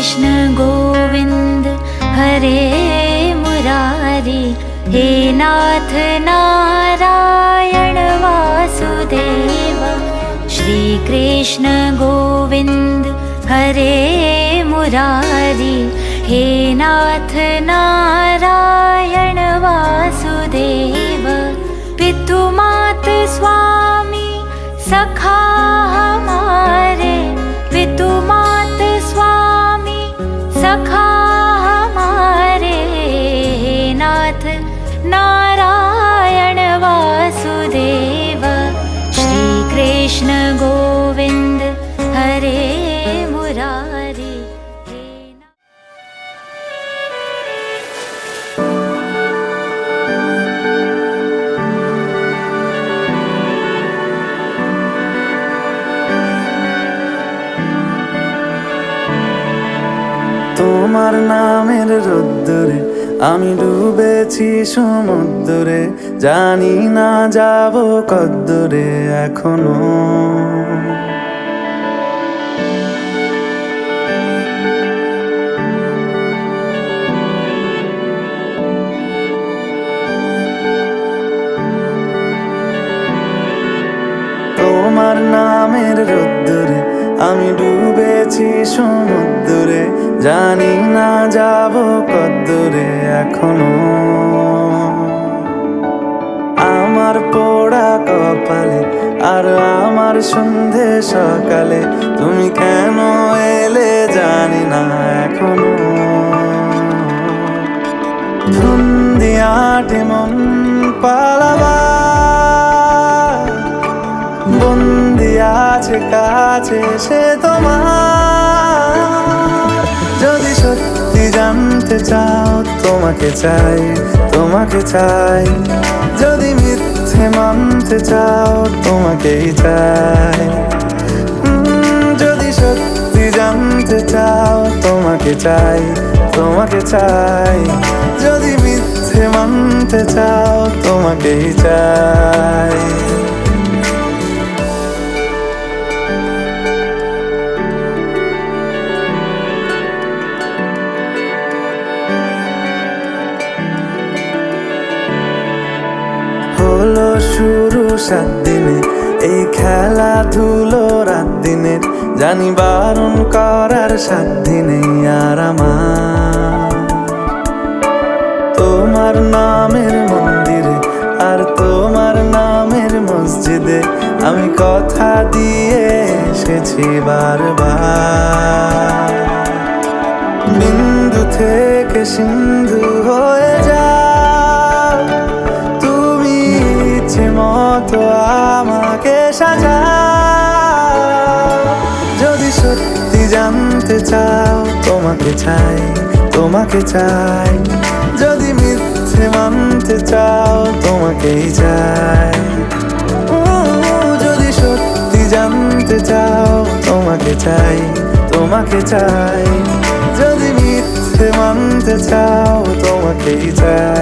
कृष्ण गोविंद हरे मुरारी, हे नाथ नारायण वासुदेव। श्री कृष्ण गोविंद हरे मुरारी, हे नाथ नारायण वासुदेव। पितु मात स्वामी सखा हमारे, पितु मात स्वामी सखा हमारे, हे नाथ नारायण वासुदेव। श्री कृष्ण गोविंद हरे मुरारी। তোমার নামের রোদ্দুরে আমি ডুবেছি সমুদ্রে, জানি না যাব কদ্দুরে এখনো। তোমার নামের রোদ্দুরে আমি ডুবেছি সমুদ্রে, জানি না যাব কদ্দুরে এখনো। আমার পোড়া কপালে আর আমার সন্ধে সকালে, তুমি কেন এলে জানি না এখনো। ধুন্দিয়াটে মন পালাবা, বন্দি আছে কাছে সে তোমার। যদি সত্যি জানতে চাও তোমাকে চাই, তোমাকে চাই। যদি মিথ্যে মানতে চাও তোমাকেই চাই। যদি সত্যি জানতে চাও তোমাকে চাই, তোমাকে চাই। যদি মিথ্যে মানতে চাও তোমাকেই চাই। হলো শুরু 7 দিনে এই খেলাধুলো রাত দিনের, জানি বারণ করার সাধ্য নেই আর আমার। তোমার নামের মন্দিরে আর তোমার নামের মসজিদে আমি কথা দিয়ে এসেছি বারবার। বিন্দু থেকে সিন্ধু হয়ে যাও তুমি, ইচ্ছে মতো আমাকে সাজাও। যদি সত্যি জানতে চাও তোমাকে চাই, তোমাকে চাই। যদি মিথ্যে মানতে চাও তোমাকেই চাই। যদি সত্যি জানতে চাও তোমাকে চাই, তোমাকে চাই। যদি মিথ্যে মানতে চাও তোমাকেই চাই।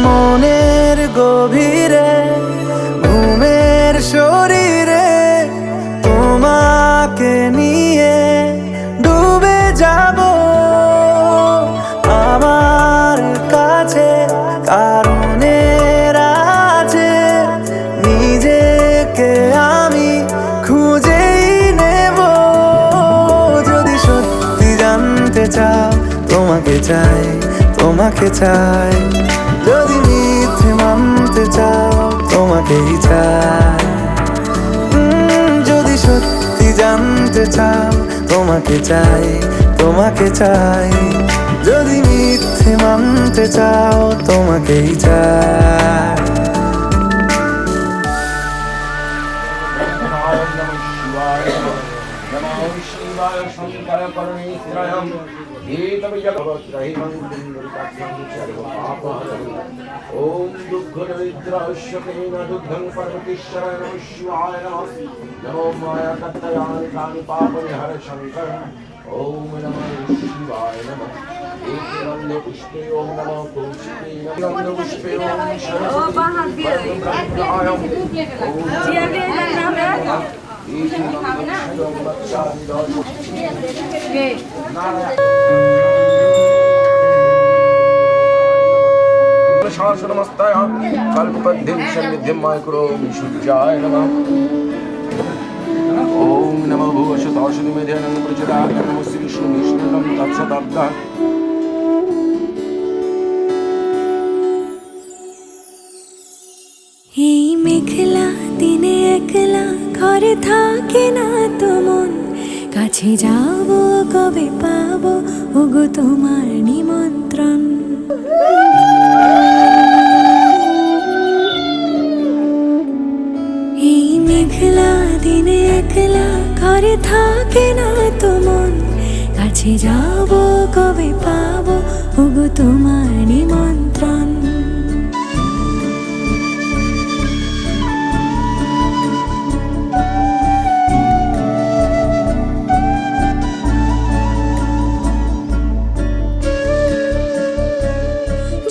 মনের গভীরে ঘুমের শরীরে তোমাকে নিয়ে ডুবে যাব। আমার কাছে কারণের আছে, নিজেকে আমি খুঁজেই নেব। যদি সত্যি জানতে চাও তোমাকে চাই, তোমাকে চাই। যদি মিথ্যে মানতে চাও তোমাকেই চাই। যদি সত্যি জানতে চাও তোমাকে চাই, তোমাকে চাই। যদি মিথ্যে মানতে চাও তোমাকেই চাই। नमः शिवाय शंकर परमेश्वरं गीतविजगवत्रहितं दुर्गाक्षं सर्वपापहरं ॐ दुःखदरिद्रशकेन दुग्धं परमेश्वराय नमः शिवाय नमः नमो मायाकर्तयानि तानि पापनि हर शंकर ॐ नमः शिवाय नमः पुष्पे ॐ नमः पुष्पे नमः पुष्पे ॐ शासनमस्ताय कल्पद्धिं सन्निधिं मायकरोमि शुद्धाय नमः ॐ नमः भुवशताशनिमेधेनं प्रचोदयाय नमः श्री विष्णुं तत्सदाब्दा এই মেঘলা দিনে একলা ঘরে থাকে না তো মন কাছে যাব কবে পাবো ওগো তোমার নিমন্ত্রণ এই মেঘলা দিনে একলা ঘরে থাকে না তো মন কাছে যাব কবে পাবো ওগো তোমার নিমন্ত্রণ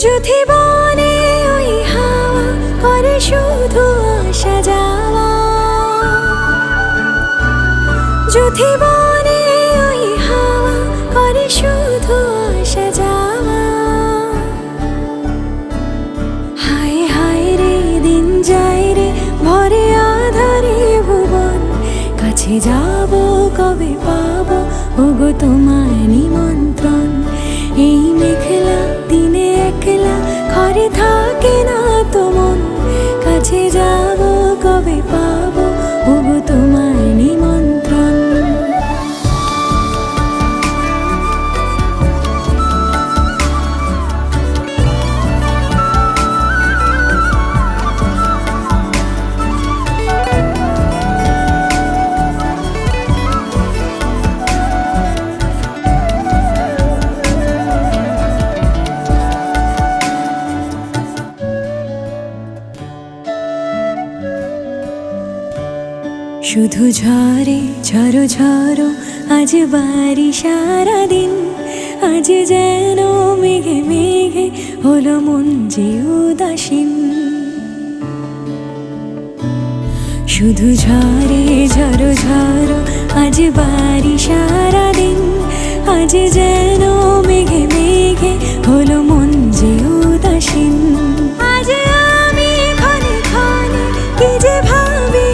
যদি বনে ওই হাওয়া করে শুধু আসা যাওয়া যদি বনে ওই হাওয়া করে শুধু আসা যাওয়া হায় হায় রে দিন যায় রে ভরে আধারে ভুবন কাছে যাব কবে পাবো ওগো তোমার নিমন্ত্রণ এই মেঘলা দিনে একলা ঘরে থাকে না তো মন কাছে যাব কবে পাবো ওগো তোমার নিমন্ত্রণ শুধু ঝরে ঝরো ঝরো আজ বাড়ি সারাদিন আজ যেন মেঘে মেঘে হলো মন যে উদাসীন শুধু ঝরে ঝরো ঝরো আজ বাড়ি সারাদিন আজ যেন মেঘে মেঘে হলো মন যে উদাসীন আজ আমি ক্ষণে ক্ষণে কি যে ভাবি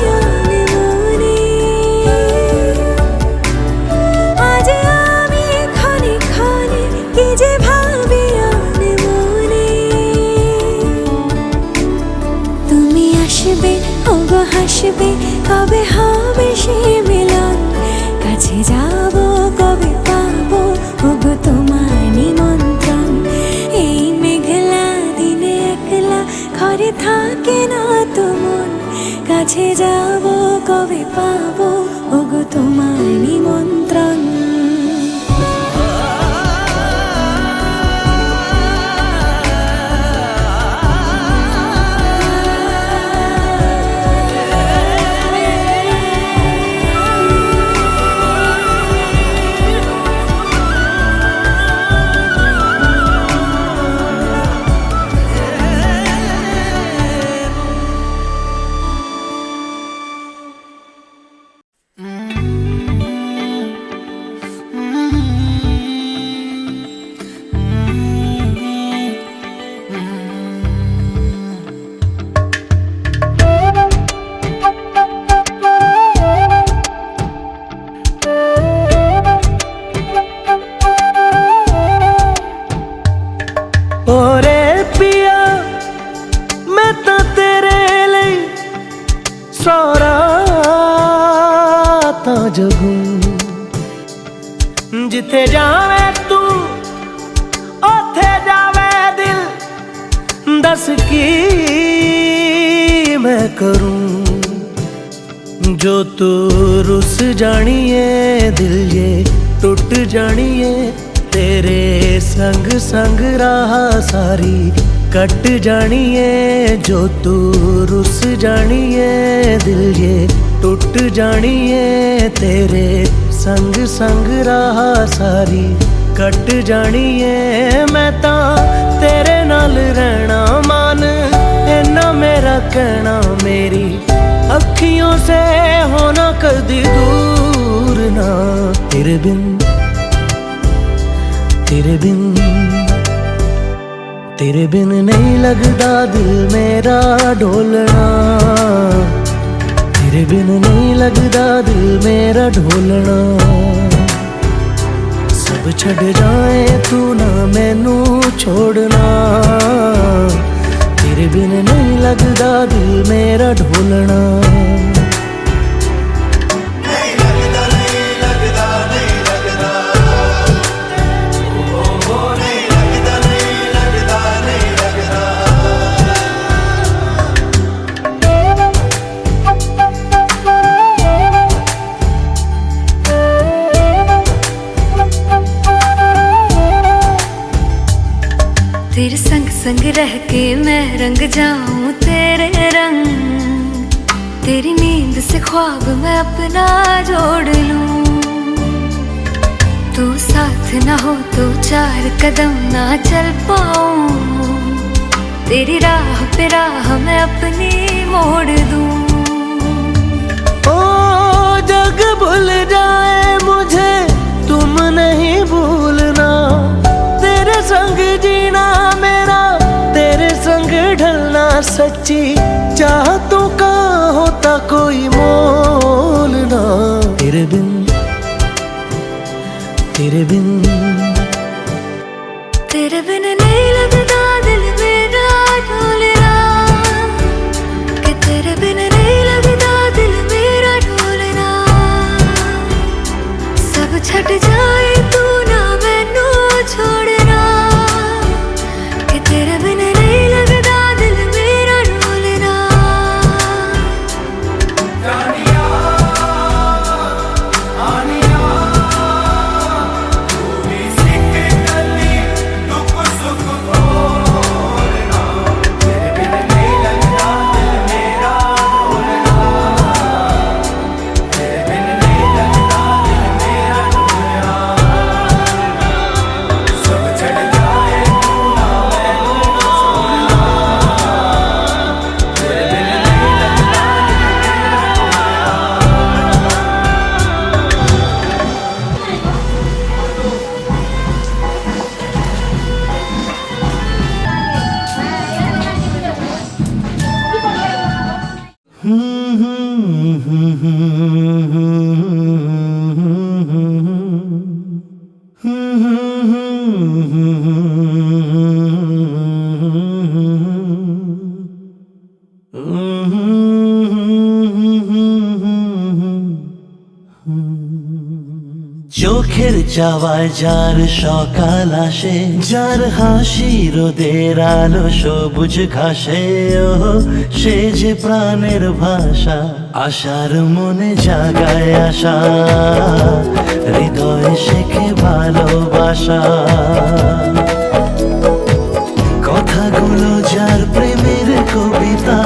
হাসবে কবে হবে সে মিলন কাছে যাব কবে পাবো ওগো তোমার নিমন্ত্রণ এই মেঘলা দিনে একলা ঘরে থাকে না তো মন কাছে যাব কবে পাবো ওগো তোমার নিমন্ত্রণ जिथे जावे तू ओथे जावे दिल दस की मैं करूं जो तू रुस जानिए दिल ये टुट जानिए, तेरे संग संग राह सारी कट जानिए। जो तू रुस जानिए दिल ये टुट जानिए, तेरे संग संग राह सारी कट जानिए। मैं तां तेरे नाल रहना मान, इन्ना मेरा कहना, मेरी अखियों से होना कदी दूर ना। तेरे बिन तेरे बिन तेरे बिन नहीं लगदा दिल मेरा ढोलना, तेरे बिन नहीं लगदा दिल मेरा ढोलना। सब छड़ जाए तू ना मैनू छोड़ना, तेरे बिन नहीं लगदा दिल मेरा ढोलना। तेरे संग संग रह के मैं रंग जाऊं तेरे रंग, तेरी नींद से ख्वाब मैं अपना जोड़ लूं। तू साथ ना हो तो चार कदम ना चल पाऊं, तेरी राह पे राह मैं अपनी मोड़ दूं। ओ जग भूल जाए मुझे तुम नहीं भूलना, तेरे संग जीना मेरा तेरे संग ढलना। सच्ची चाहतों का होता कोई मोल ना। तेरे बिन तेरे बिन तेरे बिन नहीं लगदा दिल मेरा ढोलना, कि तेरे बिन नहीं लगदा दिल मेरा ढोलना। सब छट जाए तू ना मैनू छोड़ना, कि तेरे बिन नहीं लगदा दिल मेरा ढोलना। চোখের চাওয়ায় যার সকাল আসে, যার হাসি রোদের আলো সবুজ ঘাসে, ও সে যে প্রাণের ভাষা, আশার মনে জাগায় আশা, হৃদয়ে শেখে ভালোবাসা। কথাগুলো যার প্রেমের কবিতা,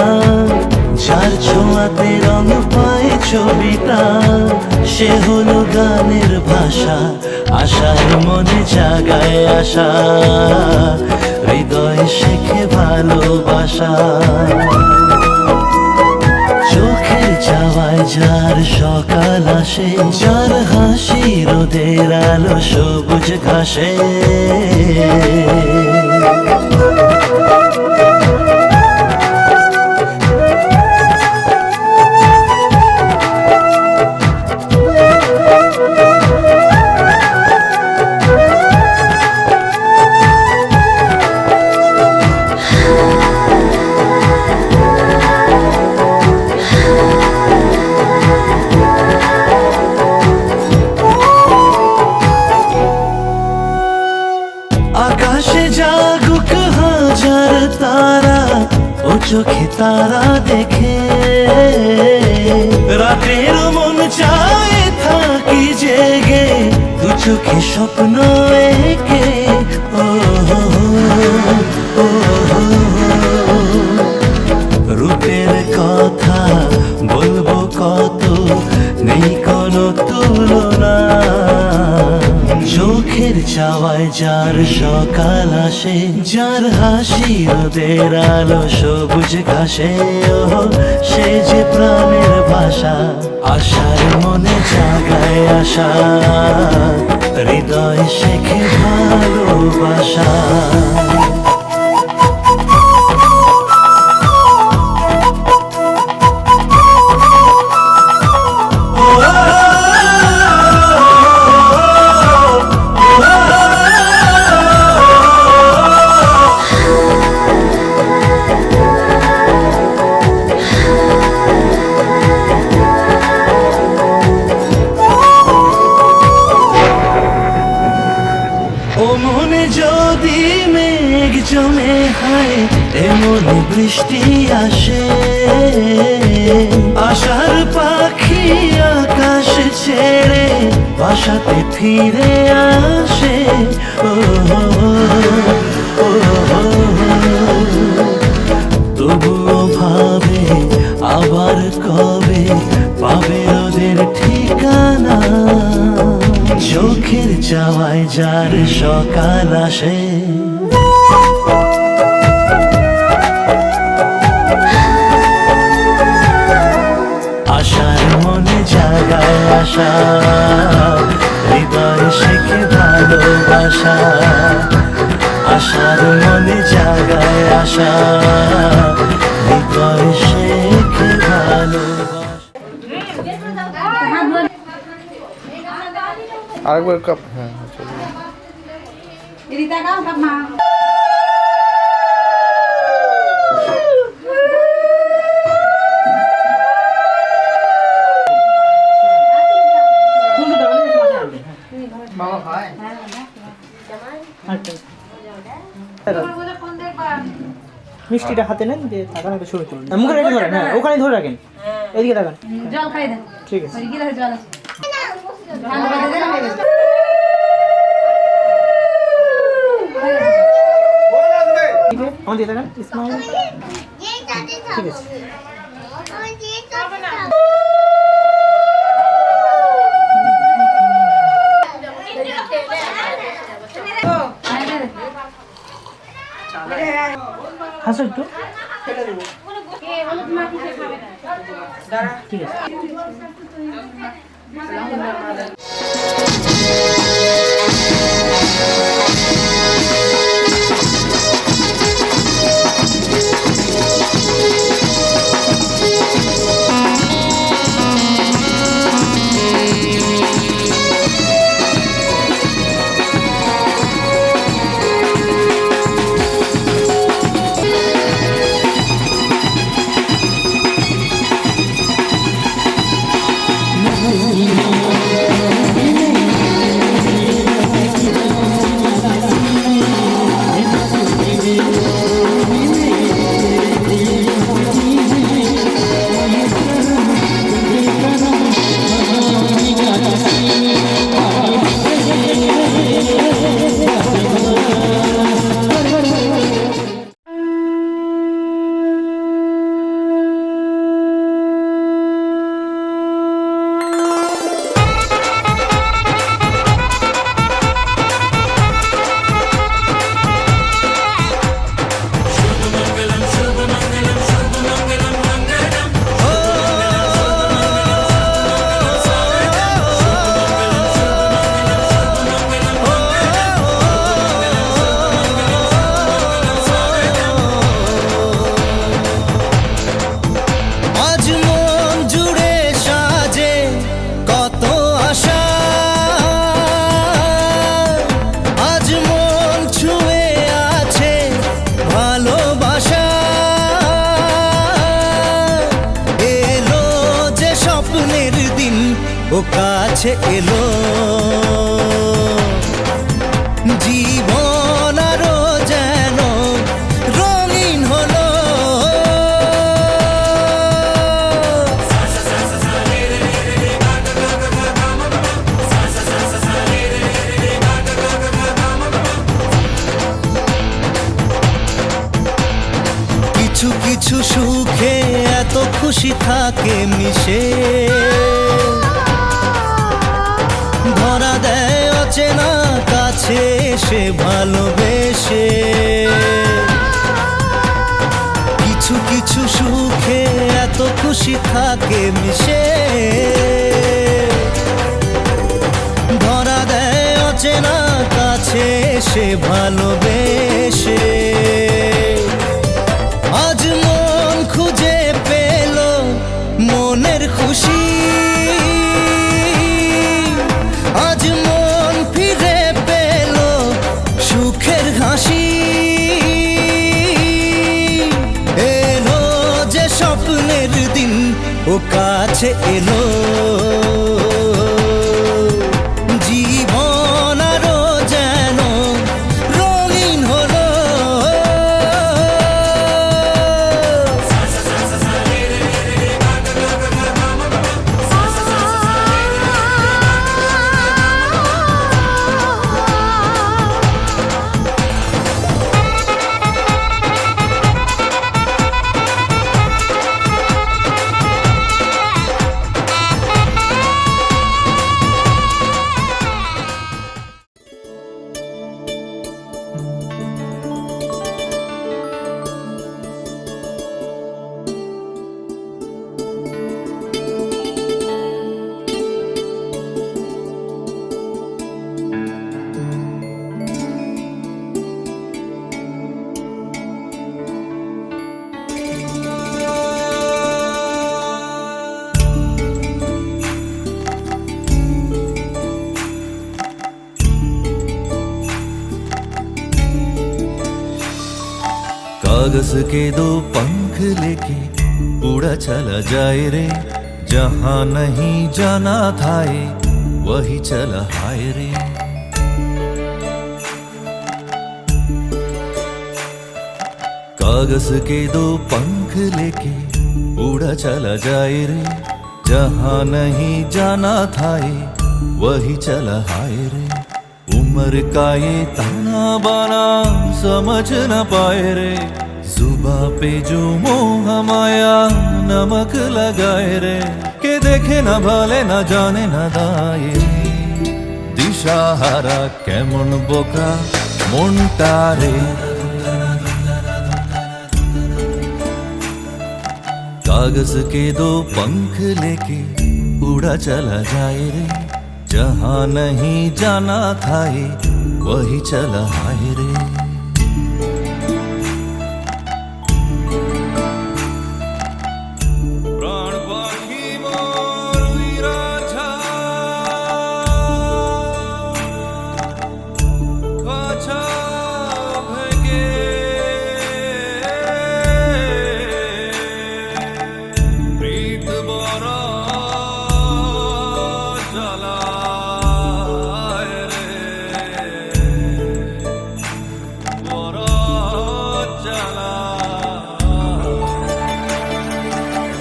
যার ছোঁয়াতে রং পায় ছবিটা, সে হলো গানের ভাষা, আশার মনে জাগায় আশা, হৃদয়ে শেখে ভালোবাসা। চোখের চাওয়ায় যার সকাল আসে, যার হাসি রোদের আলো সবুজ ঘাসে। আকাশে জাগুক হাজার তারা, ও চোখে তারা দেখে, রাতে চোখে স্বপ্ন এঁকে ও রূপের কথা বলবো কত, নেই কোনো তুলনা। চোখের চাওয়ায় যার সকাল আসে, যার হাসি রোদের আলো সবুজ ঘাসে, ও সে যে প্রাণের ভাষা, আশার মনে জাগায় আশা, হৃদয় শেখে ভালোবাসা। ও মনে যদি মেঘ জমে হয়, এমন বৃষ্টি আসে, আশার পাখি আকাশ ছেড়ে বাসাতে ফিরে আসে। ও তবুও ভাবে আবার কবে পাবে ওদের ঠিকানা। চোখের চাওয়ায় যার সকাল আসে, আশার মনে জাগায় আশা, হৃদয় শেখে ভালোবাসা। আশার মনে জাগায় আশা, হৃদয় শেখে ভালোবাসা। আরেকবার কাপ, হ্যাঁ চলো। মিষ্টিটা হাতে নেন, দিয়ে তাকান একটা ছবি তুলুন। মুখে রেখে ধরেন, হ্যাঁ ওখানে ধরে রাখেন, এদিকে তাকান। জল খাই দেন, ঠিক আছে। জল আমার দিয়ে তাকান, ইসমাইল। ঠিক আছে। হাসো একটু। ঠিক আছে। কাছে এলো জীবন আরো যেন রঙিন হলো কিছু সুখে এত খুশি থাকে মিশে, ধরা দেয় অচেনা কাছে এসে ভালোবেসে। কিছু কিছু সুখে এত খুশি থাকে মিশে, ধরা দেয় অচেনা কাছে এসে ভালোবেসে। আজ মন খুঁজে পেল মনের খুশি, আজ মন ফিরে পেল সুখের হাসি। এলো যে স্বপ্নের দিন ও কাছে এলো, জীবন আরো যেন রঙিন হলো। कागज के दो पंख लेके उड़ा चला जाए रे, जहां नहीं जाना था ये वही चला हाय रे। कागज के दो पंख लेके उड़ा चला जाए रे, जहां नहीं जाना था ये वही चला हाय रे। उम्र का ये ताना बाना समझ न पाए रे, जुबा पे जो मोह माया नमक लगाए रे। के देखे न भले न जाने न दाए, दिशाहारा केमन बोका মনটা রে। कागज के दो पंख लेके उड़ा चला जाए रे, जहां नहीं जाना था ये वही चला हाय रे। प्राण पाखी मोर उइरा छा, खाछा भेगे प्रीत बरा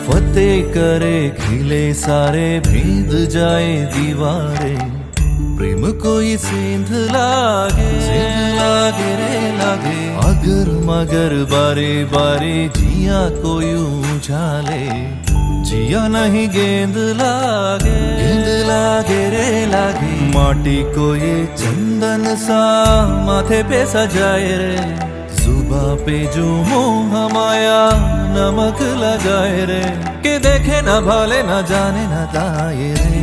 फतेह करे खिले सारे भेद जाए दीवारें, प्रेम कोई सेंध लागे रे लागे। अगर मगर बारे बारे जिया कोई उछाले, जिया नहीं गेंद लागे रे लागे। माटी को ये चंदन सा माथे पे सजाए रे, जुबा पे जो मोह माया नमक लगाए रे। के देखे न भाले न जाने न दाए रे,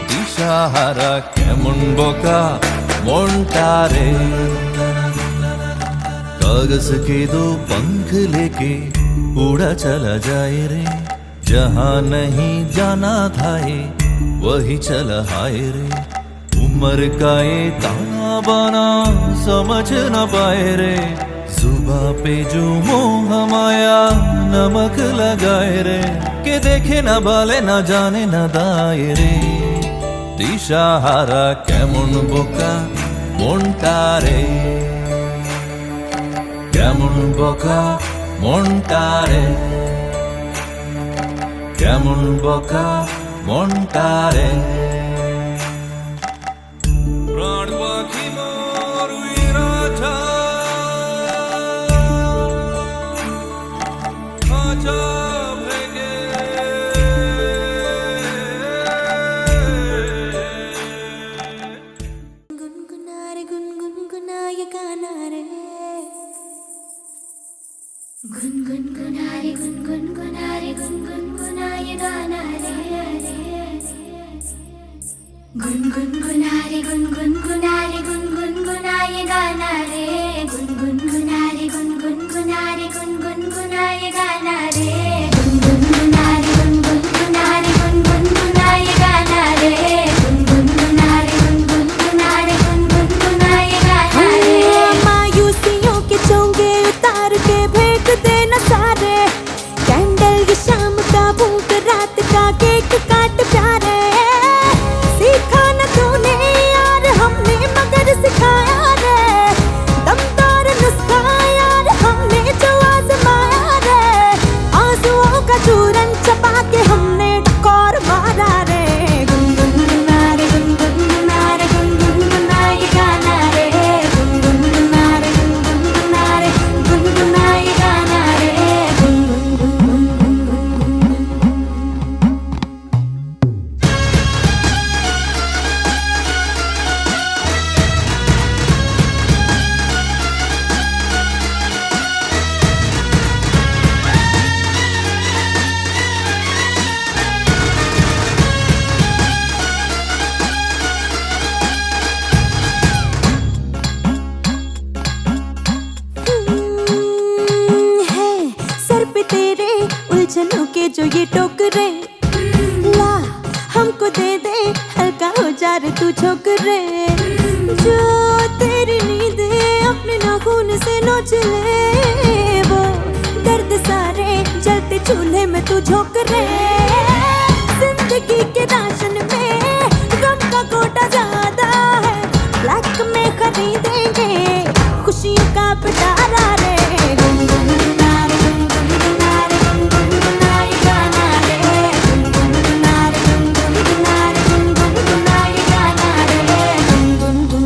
दिशाहारा केमन बोका মনটা রে। कागज के दो पंख लेके उड़ा चला जाए रे, जहां नहीं जाना था ये वही चला हाय रे। उम्र का ये ताना बाना समझ न पाए रे, जुबा पे जो मोह माया नमक लगाए रे। के देखे न भाले न जाने न दाए रे, दिशाहारा केमन बोका মনটা রে, কেমন বোকা মনটা রে, কেমন বোকা মনটা রে। প্রাণ পাখি মোর উইরা ছা, गुनगुनारे गुनगुनारे गुनगुनाए गाना रे गुनगुनारे गुनगुनारे गुनगुनाए गाना रे गुनगुनारे गुनगुनारे गुनगुनाए गाना रे गुनगुनारे गुनगुनारे गुनगुनाए गाना रे मायूसियों के चोंगे उतार के फेंक देना सारे कैंडल की शाम का भूख रात का केक काट प्यारे सीखा न तूने यार हमने मगर सिखाया रे दमदार नुस्खा यार हमने जो आजमाया रे आंसुओं का चूरन चबा के हमने टकोर मारा रे गुनगुनारे गुनगुनारे गुनगुनाए गाना रे गुनगुनारे गुनगुनारे गुनगुनाए गाना रे है सर पे तेरे उलझनों के जो ये टोकरे ला हमको दे दे हल्का हो जा रे तू छोकरे जो तेरी नींद अपने नाखून से नोच ले वो दर्द सारे जलते चूल्हे में तू झोंक रे जिंदगी के राशन में गम का कोटा ज्यादा है ब्लैक में खरीदेंगे खुशियों का पिटारा रे गुनगुनारे गुनगुनारे गुनगुनाए गाना रे गुनगुनारे गुनगुनारे गुनगुनाए गाना रे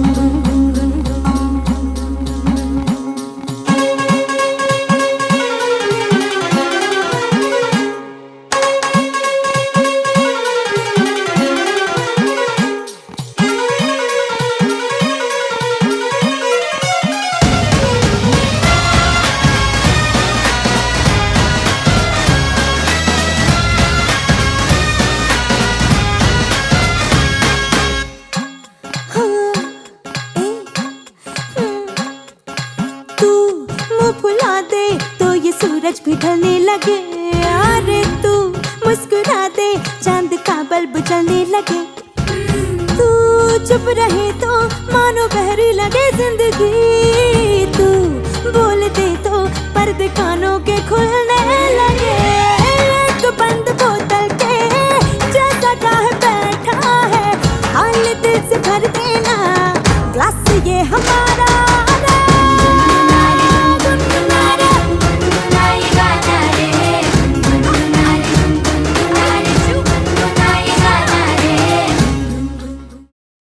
तू मुंह फुला दे तो ये सूरज भी ढलने लगे अरे तू मुस्कुरा दे चांद का बल्ब जलने लगे तू चुप रहे तो मानो बहरी लगे जिंदगी तू बोल दे तो पर्दे कानों के खुलने लगे एक बंद बोतल के जैसा काहे बैठा है हाल दिल से भर देना ग्लास ये हमारा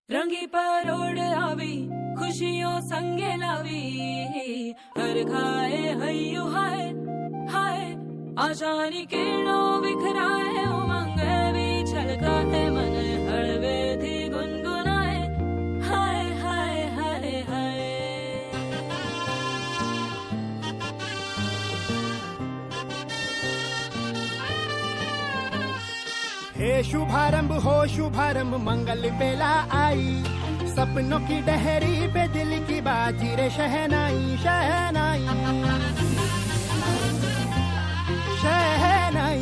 रंगी परोड़ आवी खुशियों संगे लावी हर खाए हय्यू हाय हाय आशानी किरणों बिखराए उमंग भी छलकाए मन हड़वे थी गुनगुनाए हाय हाय हाय हाय हे शुभारंभ हो शुभारंभ मंगल बेला आई सपनों की डहरी पे दिल की बाजी रे शहनाई शहनाई शहनाई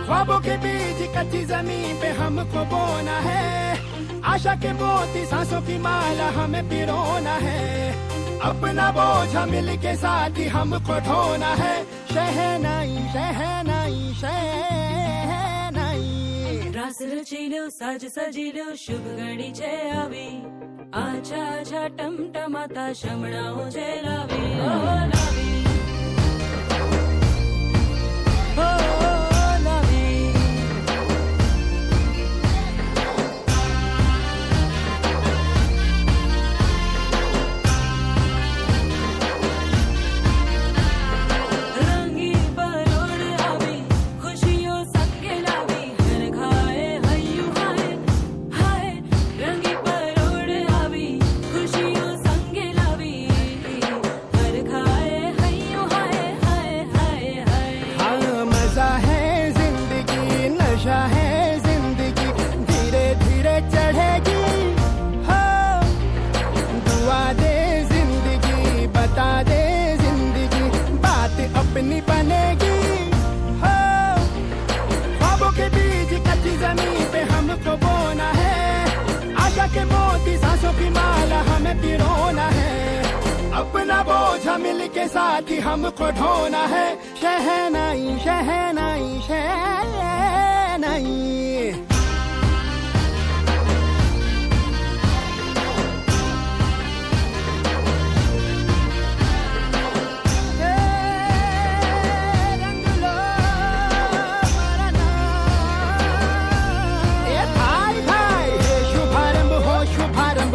ख्वाबों के बीच कच्ची जमीन पे हमको बोना है आशा के मोती सांसों की माला हमें पिरोना है अपना बोझ मिल के साथ ही हमको ढोना है शहनाई शहनाई शहनाई रास रचिलो साज सजिलो शुभ घड़ी छे आवी आछा आछा टमटमाता शमणाओ छे लावी ओ लावी ओ लावी रंगी परोड़ आवी खुशियों संगे लावी हर खाए हय्यू हाय हाय रंगी परोड़ आवी खुशियों संगे लावी हर खाए हय्यू हाय हाय हाय हाय हाँ मजा हमें पिरोना है, अपना बोझ मिल के साथ ही हमको ढोना है। शहनाई शहनाई शहनाई।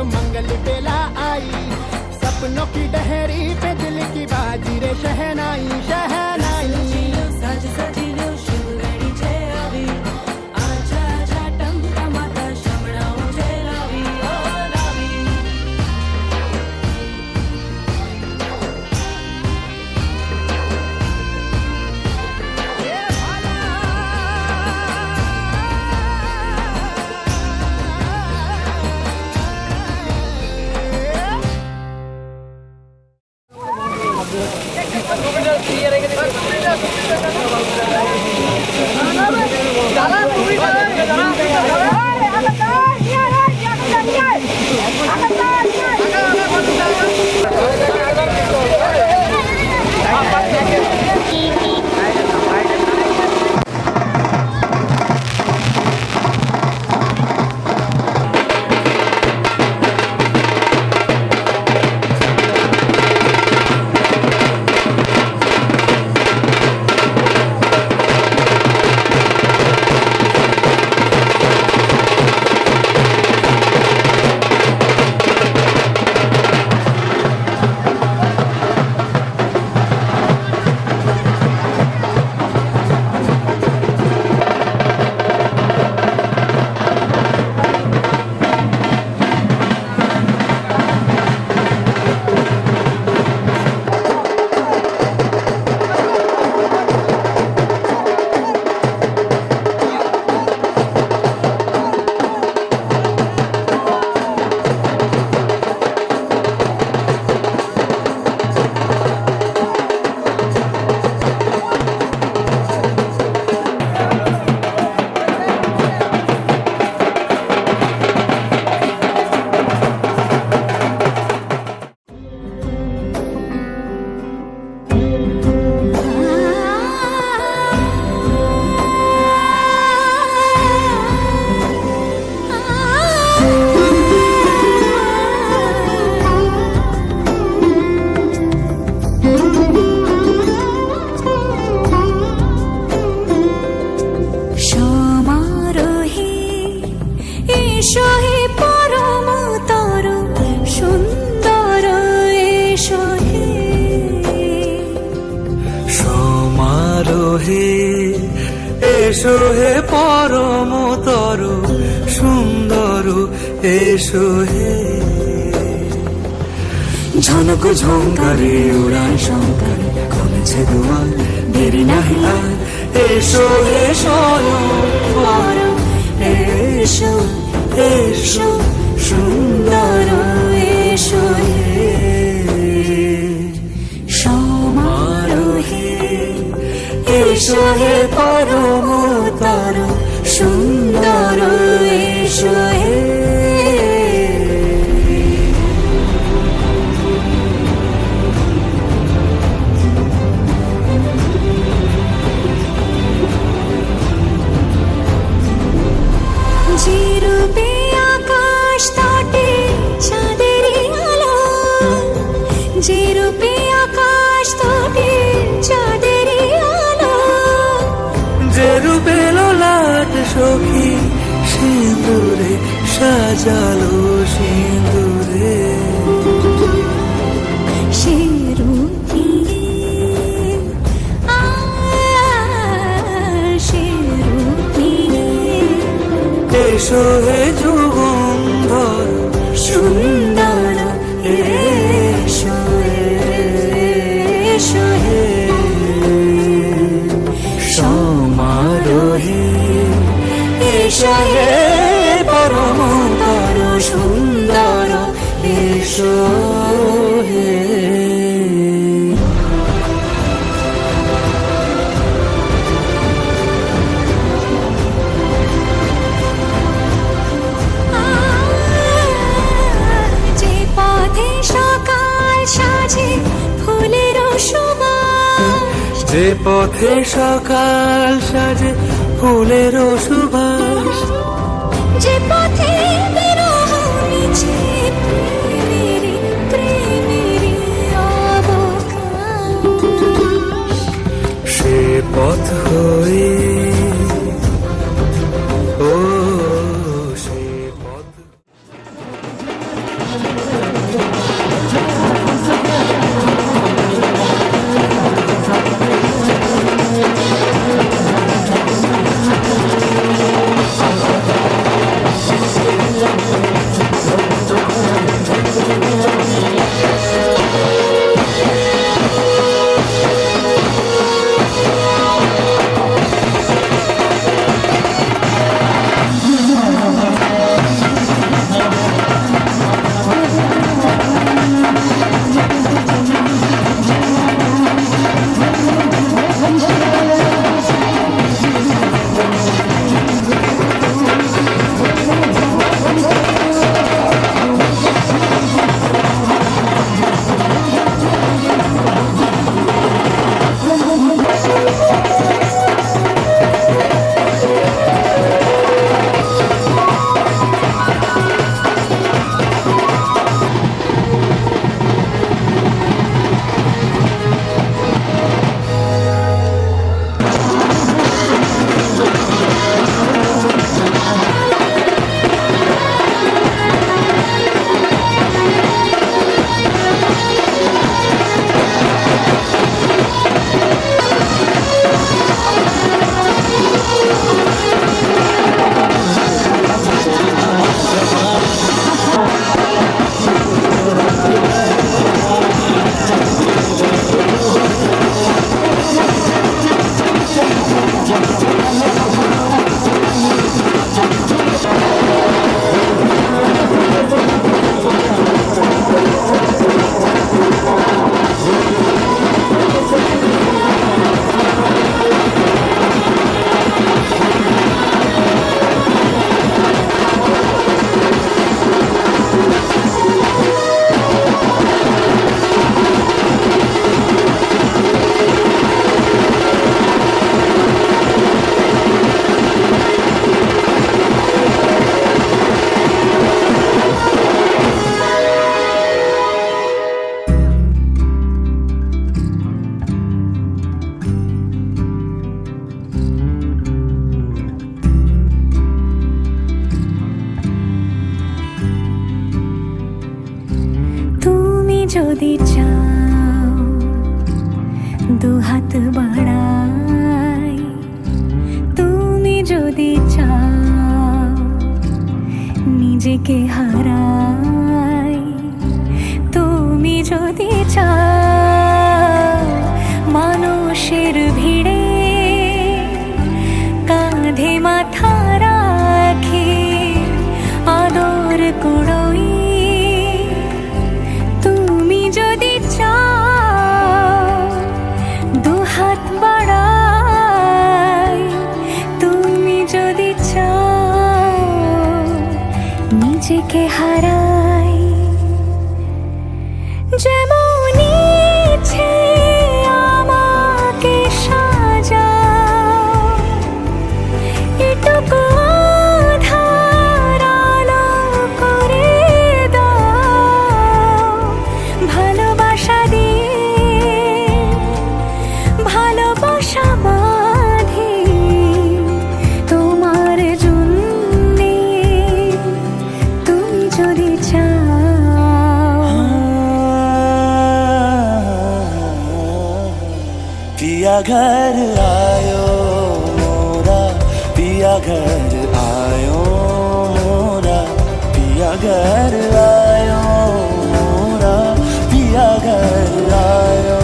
मंगल बेला आई, सपनों की डहरी पे दिल की बाजी रे शहनाई शहनाई। सज सजिलो शुभ घड़ी छे આવી, आजा आजा टमटमाता शमणाओ छे लावी ओ लावी। এসো হে পরম তরু সুন্দর এসো হে। ঝনক ঝঙ্কারে উড়ান শঙ্কারে কমেছে দুয়ার দেরি নাহি আর। এসো হে স্বয়ং পরম এসো এসো সুন্দর এসো হে। সমারোহে এসো হে পরম তরু সুন্দর এসো হে। যে রূপে আকাশ তটে চাঁদেরই আলো, যে রূপে আকাশ তটে চাঁদেরই আলো, যে রূপে ললাট সখী সিঁদুরে সাজালো সিঁদুরে। সে রূপ নিয়ে সে রূপ নিয়ে এসো হে যুগন্ধর সুন্দর এসো এসো হে। সমারোহে এসো হে পরম তরু সুন্দর এসো হে। যে পথ যে পথে সকাল সাজে ফুলের সুবাস, যে পথে বিরহ মিছে প্রেমেরই প্রেমেরই অবকাশ, সে পথ হয়ে ও সে পথ। যদি চাও দুহাত বাড়াই, তুমি যদি চাও নিজেকে হারাই, তুমি যদি চাও মানুষের ভিড়ে কাঁধে মাথা রাখি আদর কুড়োই, নিজেকে হারাই। যেমন ইচ্ছে আমাকে সাজাও, এটুকু আধার আলো করে দাও, ভালোবাসা দিয়ে ভালোবাসা বাঁধি তোমার জন্যে, তুমি যদি চাও। पिया घर आयो मोरा, पिया घर आयो मोरा, पिया घर आयो मोरा, पिया घर आयो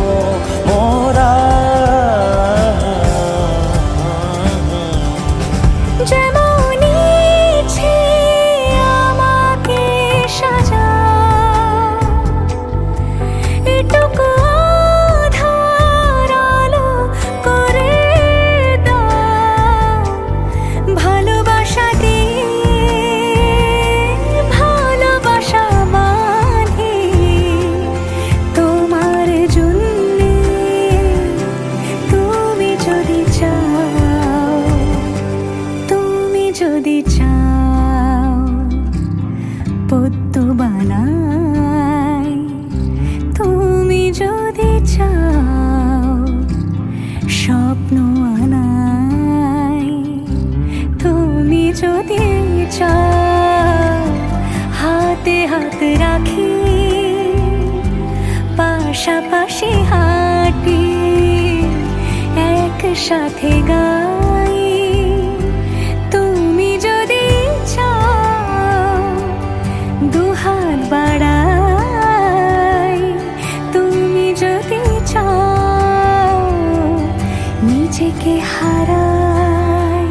मोरा। যেমন ইচ্ছে আমাকে সাজাও, এটুকু আধার আলো করে দাও, ভালোবাসা দিয়ে ভালোবাসা বাঁধি তোমার জন্যে, তুমি সাথে গাই তুমি যদি চাও দুহাত বাড়াই তুমি যদি চাও নিজেকে হারাই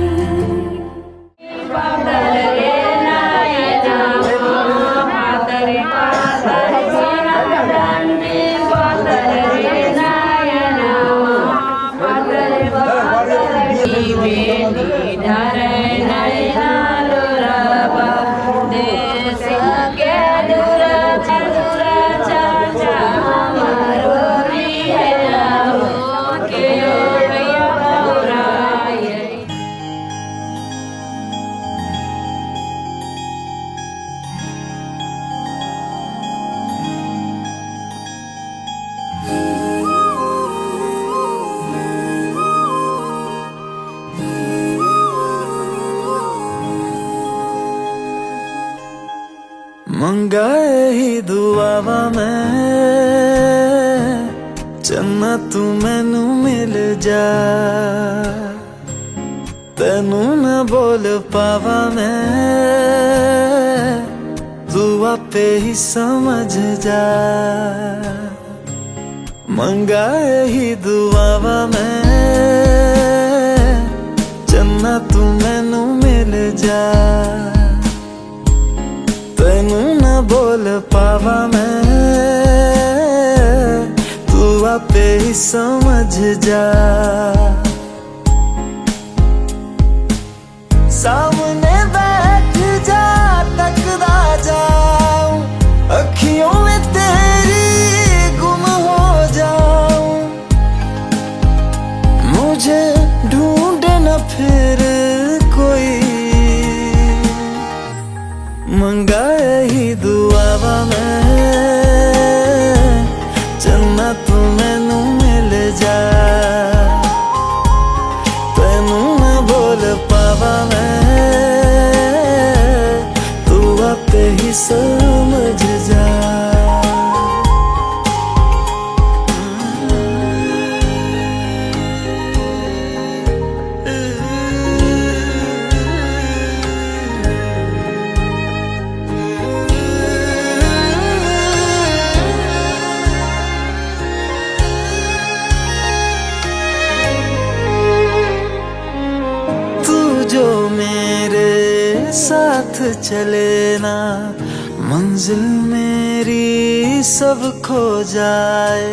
मंगाए ही दुआवा मैं चन्ना तू मैनू मिल जा तेनू न बोल पावा मैं तू आपे ही समझ जा मंगाए ही दुआवा मैं चन्ना तू मैनू मिल जा तेनू न बोल पावा मैं तू आपे ही समझ जा सामने बैठ जा तकदा जाऊं अखियों में तेरी गुम हो जाऊं मुझे ढूंढे न फिर कोई मंगाए ही दुआवा मैं चन्ना तू मैनू मिल जा तेनू न बोल पावा मैं तू आपे ही समझ जा जो मेरे साथ चले ना मंजिल मेरी सब खो जाए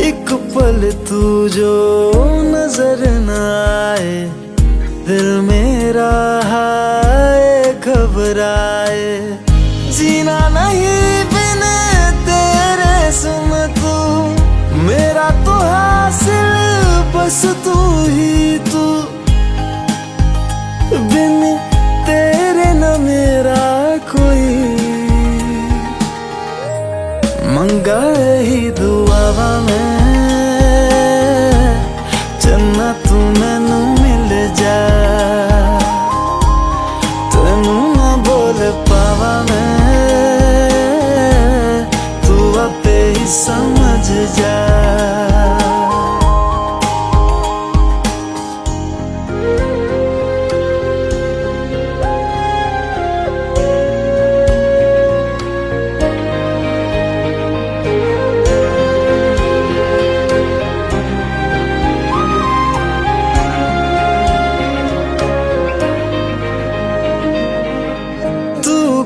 एक पल तू जो नजर न आए दिल मेरा हाय घबराए जीना नहीं बिन तेरे सुन तू मेरा तो हासिल बस तू ही तू बिन तेरे न मेरा कोई मंगाए ही दुआवा मैं चन्ना तू मैनू मिल जा तेनू न बोल पावा मैं तू आपे ही समझ जा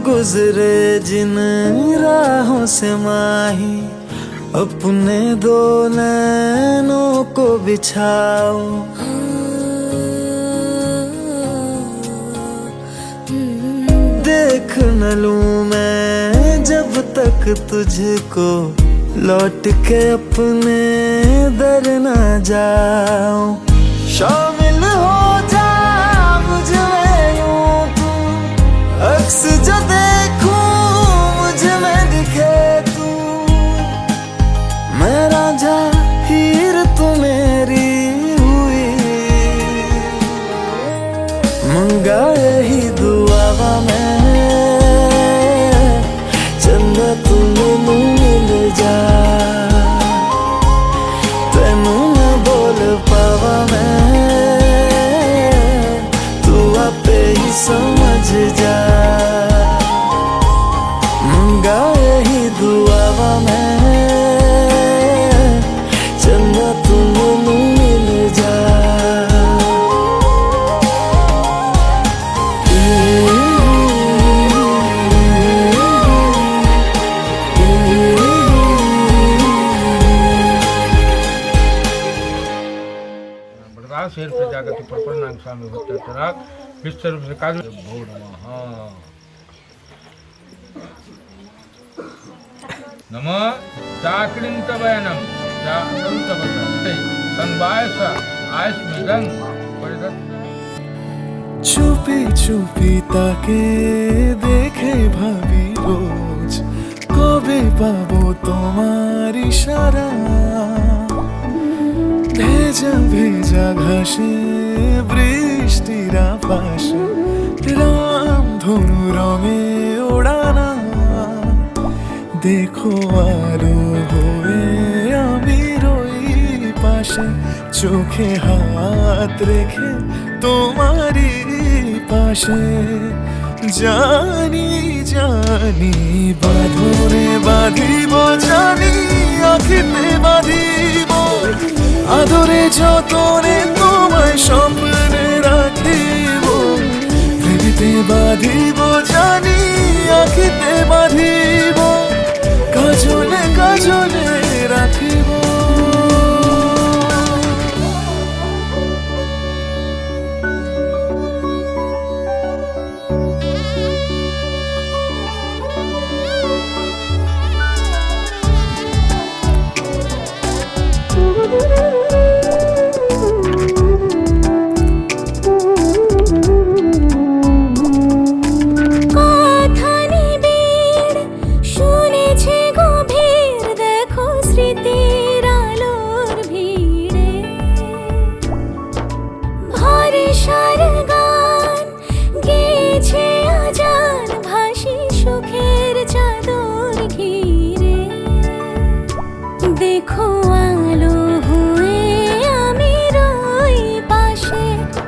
गुजरे जिन राहों से माही अपने दो नैनों को बिछाओ देख न लूं मैं जब तक तुझको लौट के अपने दर ना जाऊं शामिल हो जा मुझ में यूं तू अक्स जो देखूं मुझ में दिखे तू मैं राजा हीर तू मेरी हुई मंगाए ही दुआवा मैं चंदा तू मैनू मिल जा समझ जा मंगा यही दुआ मैं चलना तुम मिल जा शेर पे जाकर तू प्रणाम स्वामी होता तराक विश्व रूप से काज हाँ नम चाकड़िंत वयनम चाकड़िंत वयनम संबायस आयस मृदंग परिदत चुपी चुपी ताके देखे भाभी रोज कबे पाबो তোমার ইশারা ভেজা ভেজা ঘাসে বৃষ্টির আভাসে রাম ধনু রঙে ওড়ানা দেখো আলো হয়ে আমি রই পাশে চোখে হাত রেখে তোমারই পাশে জানি জানি বাঁধনে বাঁধিব জানি আখিতে বাঁধিব আদরে যতনে তোমায় স্বপ্নে রাখিব হৃদিতে বাঁধিব জানি আখিতে বাঁধিব কাজলে কাজলে রাখিব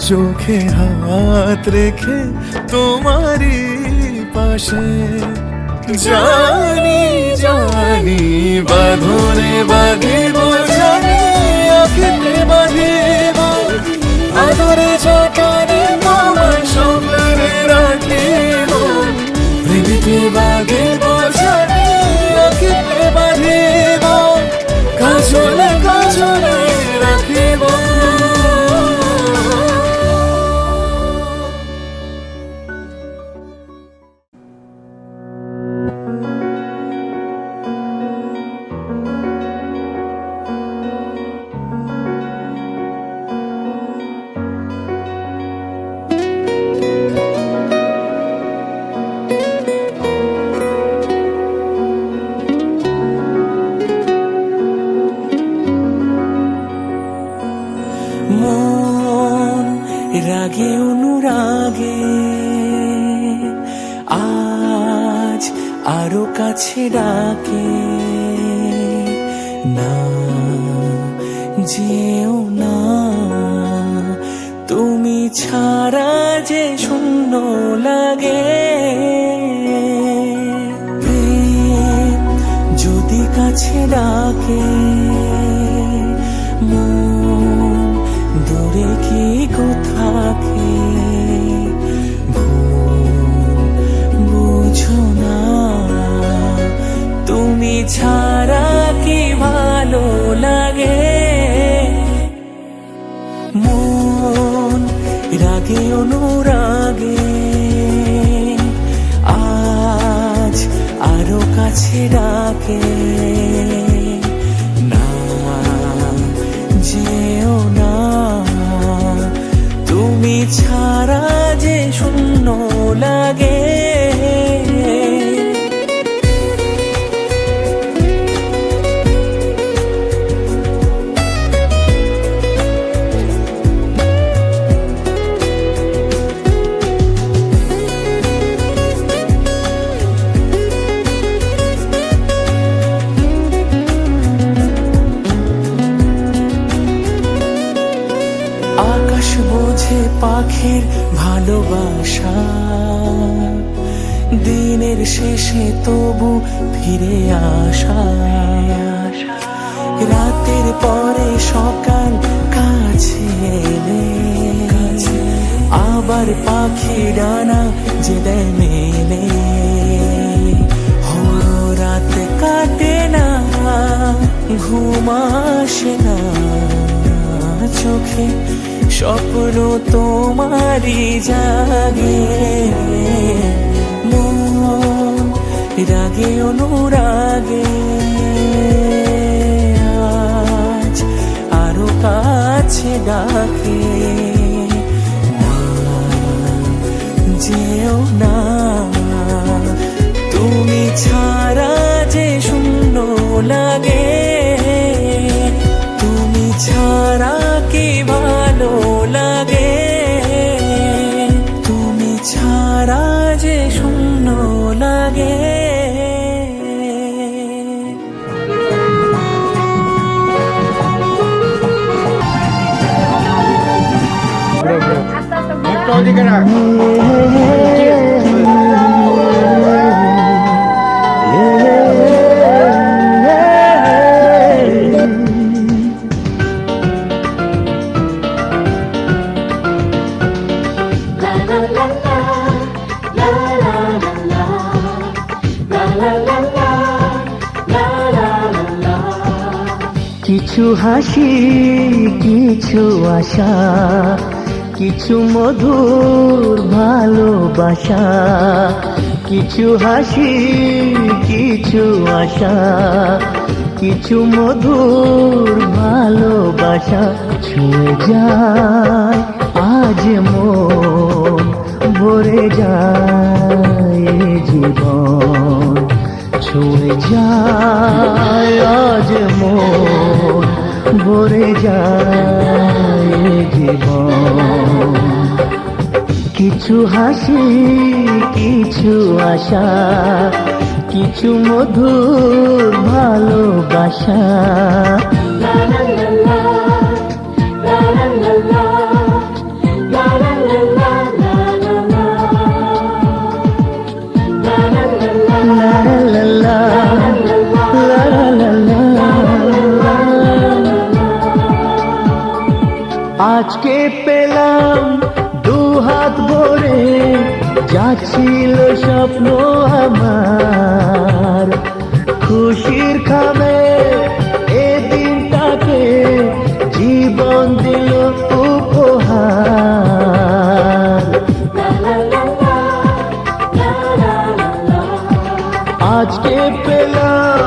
চোখে হাত রেখে তোমারই পাশে জানি জানি বাঁধনে বাঁধিব জানি আখিতে বাঁধিব আদরে যতনে তোমায় স্বপ্নে রাখিব হৃদিতে বাঁধিব জানি আখিতে বাঁধিব কাজলে কাজলে রাখিব রাগে অনুরাগে আজ আরো কাছে ডাকে না যেও না তুমি ছাড়া যে শূন্য লাগে প্রেম যদি কাছে ডাকে দূরে কি কোথাকে বুঝো না তুমি ছাড়া কি ভালো লাগে মন রাগে অনুরাগে আজ আরো কাছে ডাকে না যেও না তুমি ছাড়া যে শূন্য লাগে বোঝে পাখির ভালোবাসা, দিনের শেষে তবু ফিরে আসা, রাতের পরে সকাল কাছে এলে আবার পাখি ডানা যে দেয় মেলে। রাত কাটে না, ঘুম আসে না চোখে, স্বপ্ন তোমারই জাগে। মন রাগে অনুরাগে আজ আরো কাছে ডাকে। যেও না, তুমি ছাড়া যে শূন্য লাগে, তুমি ছাড়া কি ভালো লাগে, তুমি ছাড়া যে শূন্য লাগে। একটু ওদিকে রাখ। কিছু হাসি, কিছু আশা, কিছু মধুর ভালোবাসা, কিছু হাসি, কিছু আশা, কিছু মধুর ভালোবাসা, ছুঁয়ে যায় আজ মন, ভরে যায় জীবন, ছুঁয়ে যায় আজ মন, ভরে যায় জীবন। কিছু হাসি, কিছু আশা, কিছু মধুর ভালোবাসা। আজকে পেলাম দুহাত ভরে, যাচ্ছিল স্বপ্ন আমার, খুশির খামে এ দিনটাকে জীবন দিল উপহার। আজকে পেলাম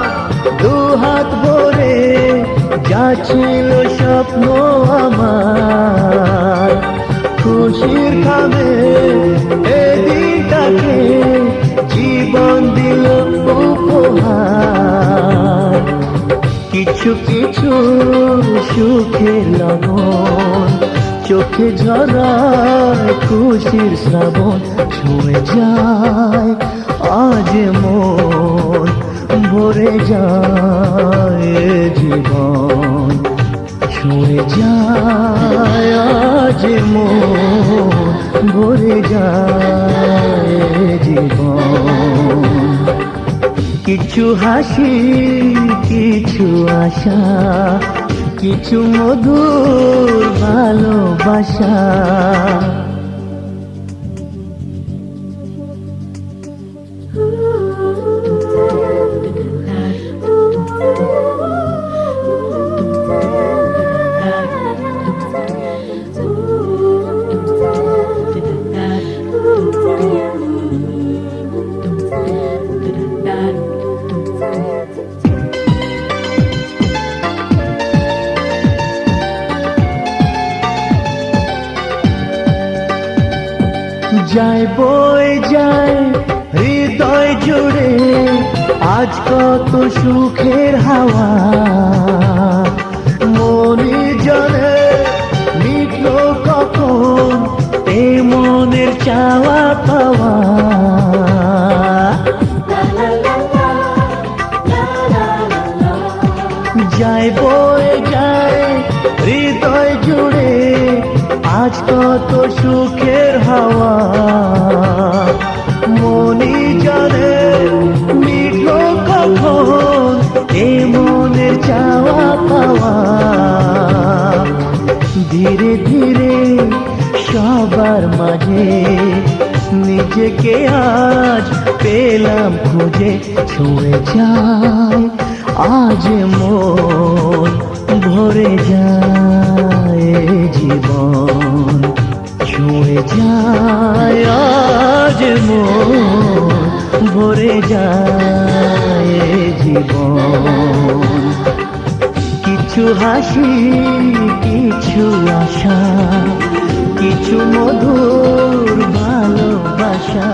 দুহাত ভরে, যাচ্ছিল স্বপ্ন আমার, খুশির খামে এ দিনটাকে জীবন দিল উপহার। কিছু কিছু সুখের লগন, চোখে ঝরায় খুশির শ্রাবণ, ছুঁয়ে যায় আজ মন, ভরে যায় জীবন, ছুঁয়ে যায় আজ মন, ভরে যায় জীবন। কিছু হাসি, কিছু আশা, কিছু মধুর ভালোবাসা। যায় বয়ে যায় হৃদয় জুড়ে আজ কত সুখের হাওয়া, মনে জানে মিটলো কখন এ মনের চাওয়া পাওয়া। যায় বয়ে যায় হৃদয় জুড়ে আজ আজ কত সুখের হাওয়া মনি জানে মিঠো কখন এ মনের চাওয়া পাওয়া ধীরে ধীরে সবার মাঝে নিজেকে আজ পেলাম খুঁজে ছুঁয়ে যায় আজ মন ভরে যায় জীবন ছুঁয়ে যায় আজ মন ভরে যায় জীবন কিছু হাসি কিছু আশা কিছু মধুর ভালোবাসা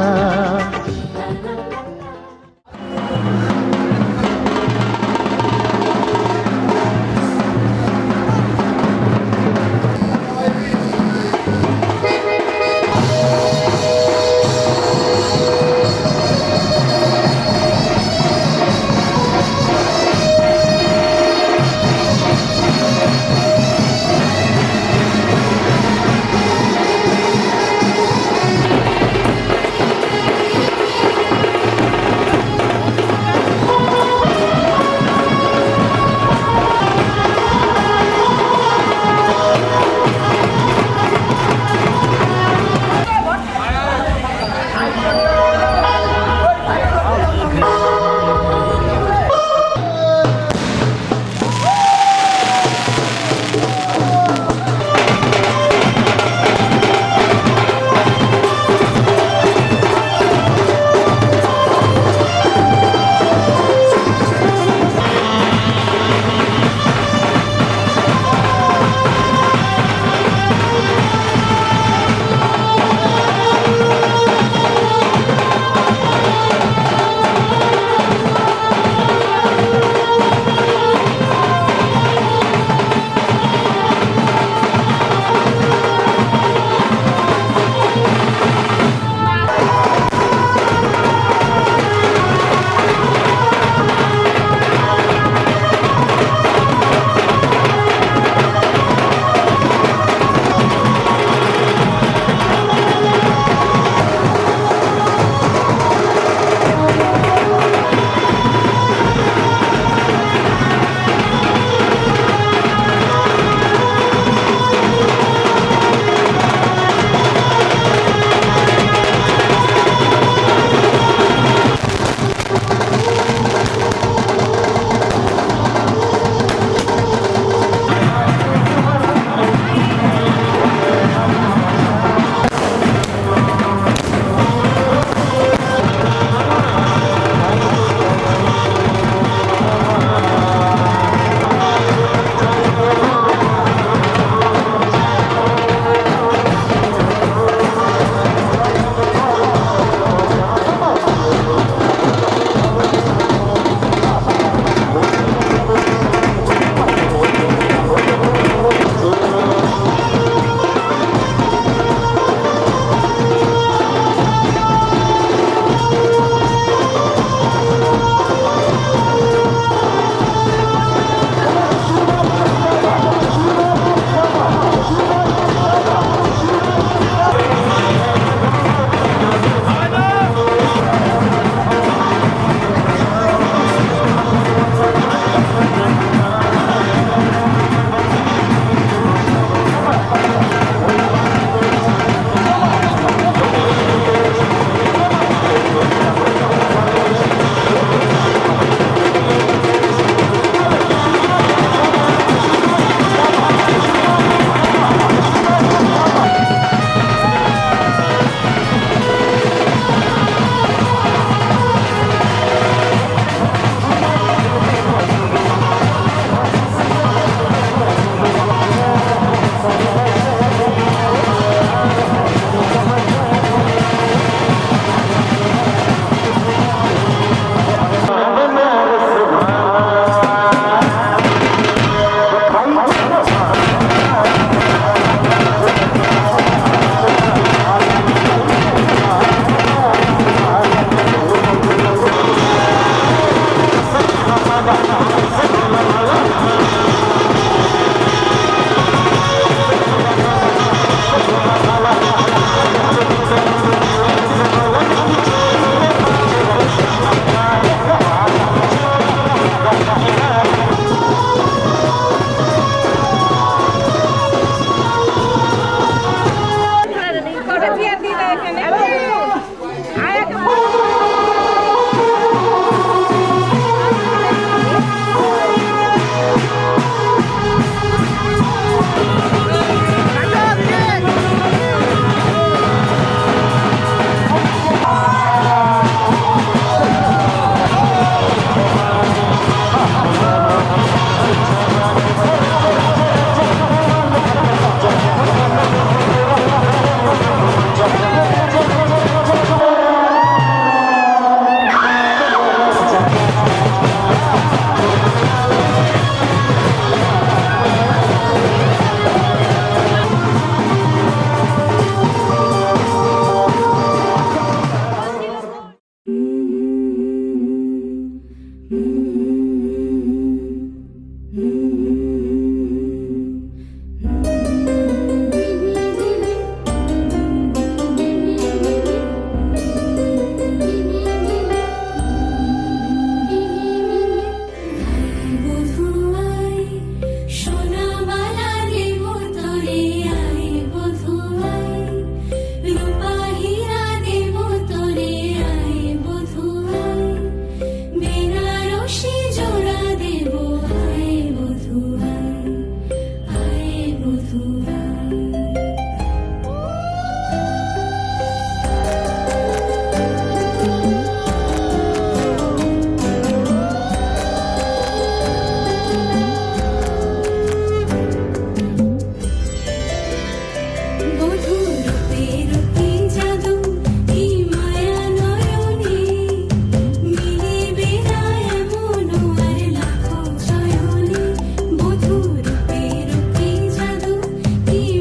মধুরা বধূরূপের কি জাদু এই মায়া নয়নে মিলিবে না এমন আর লাখো চয়নে বধূরূপের কি জাদু এই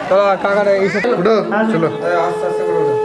চলো কাকারে এই উঠো চলো আস্তে আস্তে করে উঠো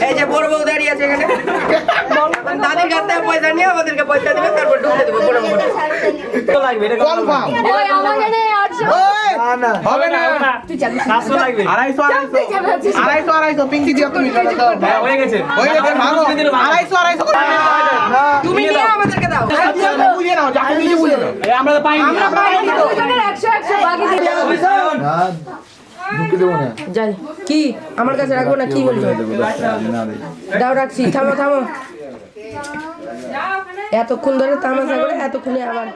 এই যে বড় বউ দাঁড়িয়ে আছে এখানে দাদির কাছ থেকে পয়সা নিয়ে আমাদেরকে পয়সা দিবে তারপর ঢুকতে দেবো বড় বউ লাগবে এটা কনফার্ম ওই আমাকে নেই 800 না হবে না তুই যাবি 700 লাগবে 250 পিঙ্কি দিও তুমি হ্যাঁ হয়ে গেছে ভালো 250 তুমি নিয়ে আমাদেরকে দাও বুঝে নাও যাকে কিছু বুঝে নাও আমরা তো পাইনি আমরা পাইনি 100 100 বাকি দিয়ে ঢুকে দেবো না যাই কি আমার কাছে রাখবো না কি বলছো দাও রাখছি থামো থামো এতক্ষণ ধরে তামাশা করে এতক্ষণে আবার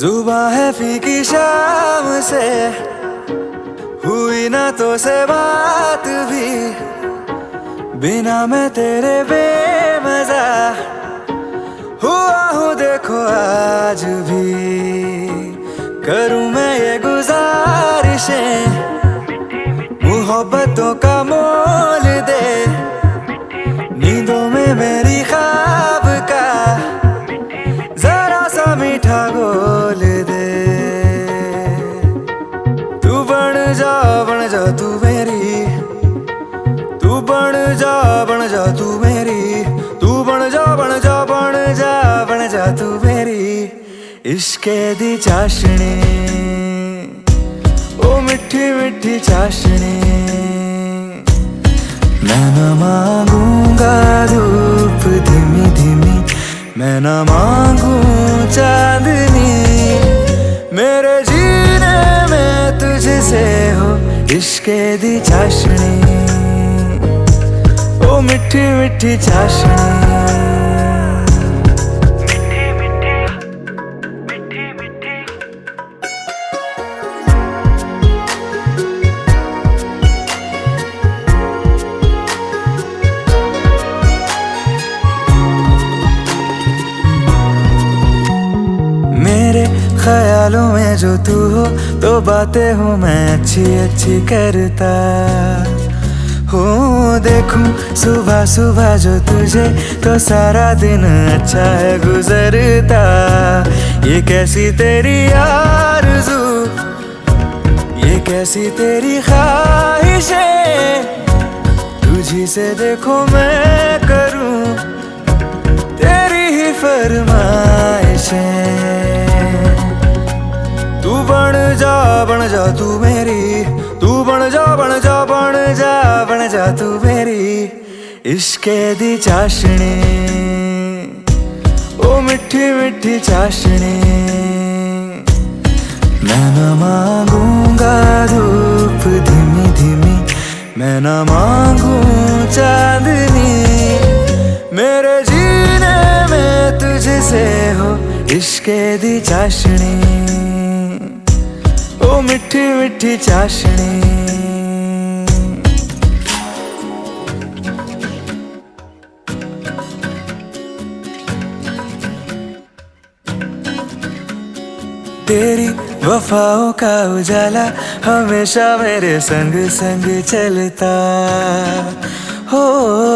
जुबा है फीकी शाम से, हुई ना तो से बात भी, बिना मैं तेरे बेमजा हुआ हूँ देखो आज भी। करूँ मैं ये गुजारिशें, मोहब्बतों का मोल दे, नींदों में मेरी ख्वाब का जरा सा मीठा घोल दे। तू बन जा तू मेरी, तू बन जा तू मेरी, तू बन जा तू मेरी। इश्के दी चाशनी, ओ मिठी मिठी चाशनी, मैं न मांगूंगा धूप धीमी धीमी, मैं न मांगू चांदनी, मेरे जीने में तुझसे हो इश्के दी चाशनी, ओ मिठी मिठी चाशनी। ख्यालों में जो तू हो तो बातें हूँ मैं अच्छी अच्छी करता हूँ। देखूं सुबह सुबह जो तुझे तो सारा दिन अच्छा है गुजरता। ये कैसी तेरी आरज़ू, ये कैसी तेरी ख्वाहिशें, तुझी से देखो मैं करूँ तेरी ही फरमाइशें। तू बन जा तू मेरी, तू बन जा तू मेरी। इश्के दी चाशनी, ओ मिठी मिठी चाशनी, मैं न मांगूंगा धूप धीमी धीमी, मैं न मांगू चांदनी, मेरे जीने में तुझसे हो इश्के दी चाशनी, ओ मिठी मिठी चाशनी। तेरी वफाओं का उजाला हमेशा मेरे संग संग चलता हो।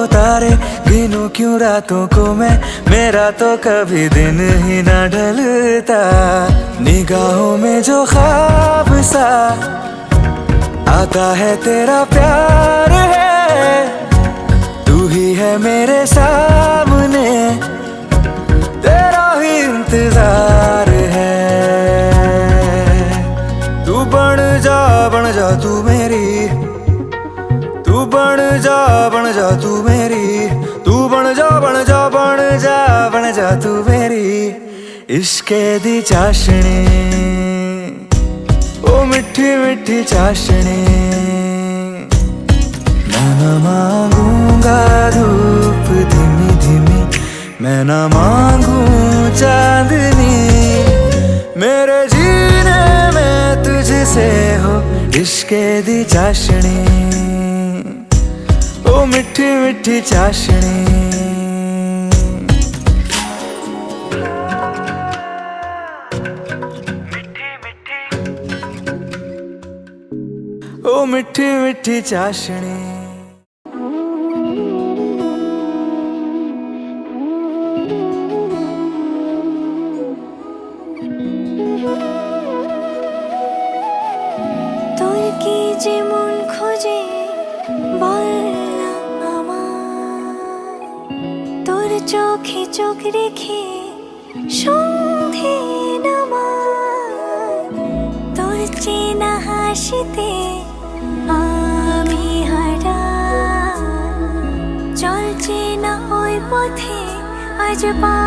तारे गिनूं क्यों रातों को मैं, मेरा तो कभी दिन ही ना ढलता। निगाहों में जो ख्वाब सा आता है तेरा प्यार है, तू ही है मेरे सामने, तेरा ही इंतजार है। तू बन जा तू मेरी, तू बन जा तू मेरी, तू बन जा तू मेरी। इश्के दी चाशनी, ओ मिठी मिठी चाशनी, मैं न मांगूंगा धूप धीमी धीमी, मैं न मांगू चांदनी, मेरे जीने में तुझसे हो इश्के दी चाशनी, ओ मिठी मिठी चाशनी। ओ मिठी मिठी चाशनी। তোর কি যে মন খোঁজে বল না আমায়, তোর চোখে চোখ রেখে সন্ধে নামায়, তোর চেনা হাসিতে আমি হারাই, চল চেনা ওই পথে আজ পা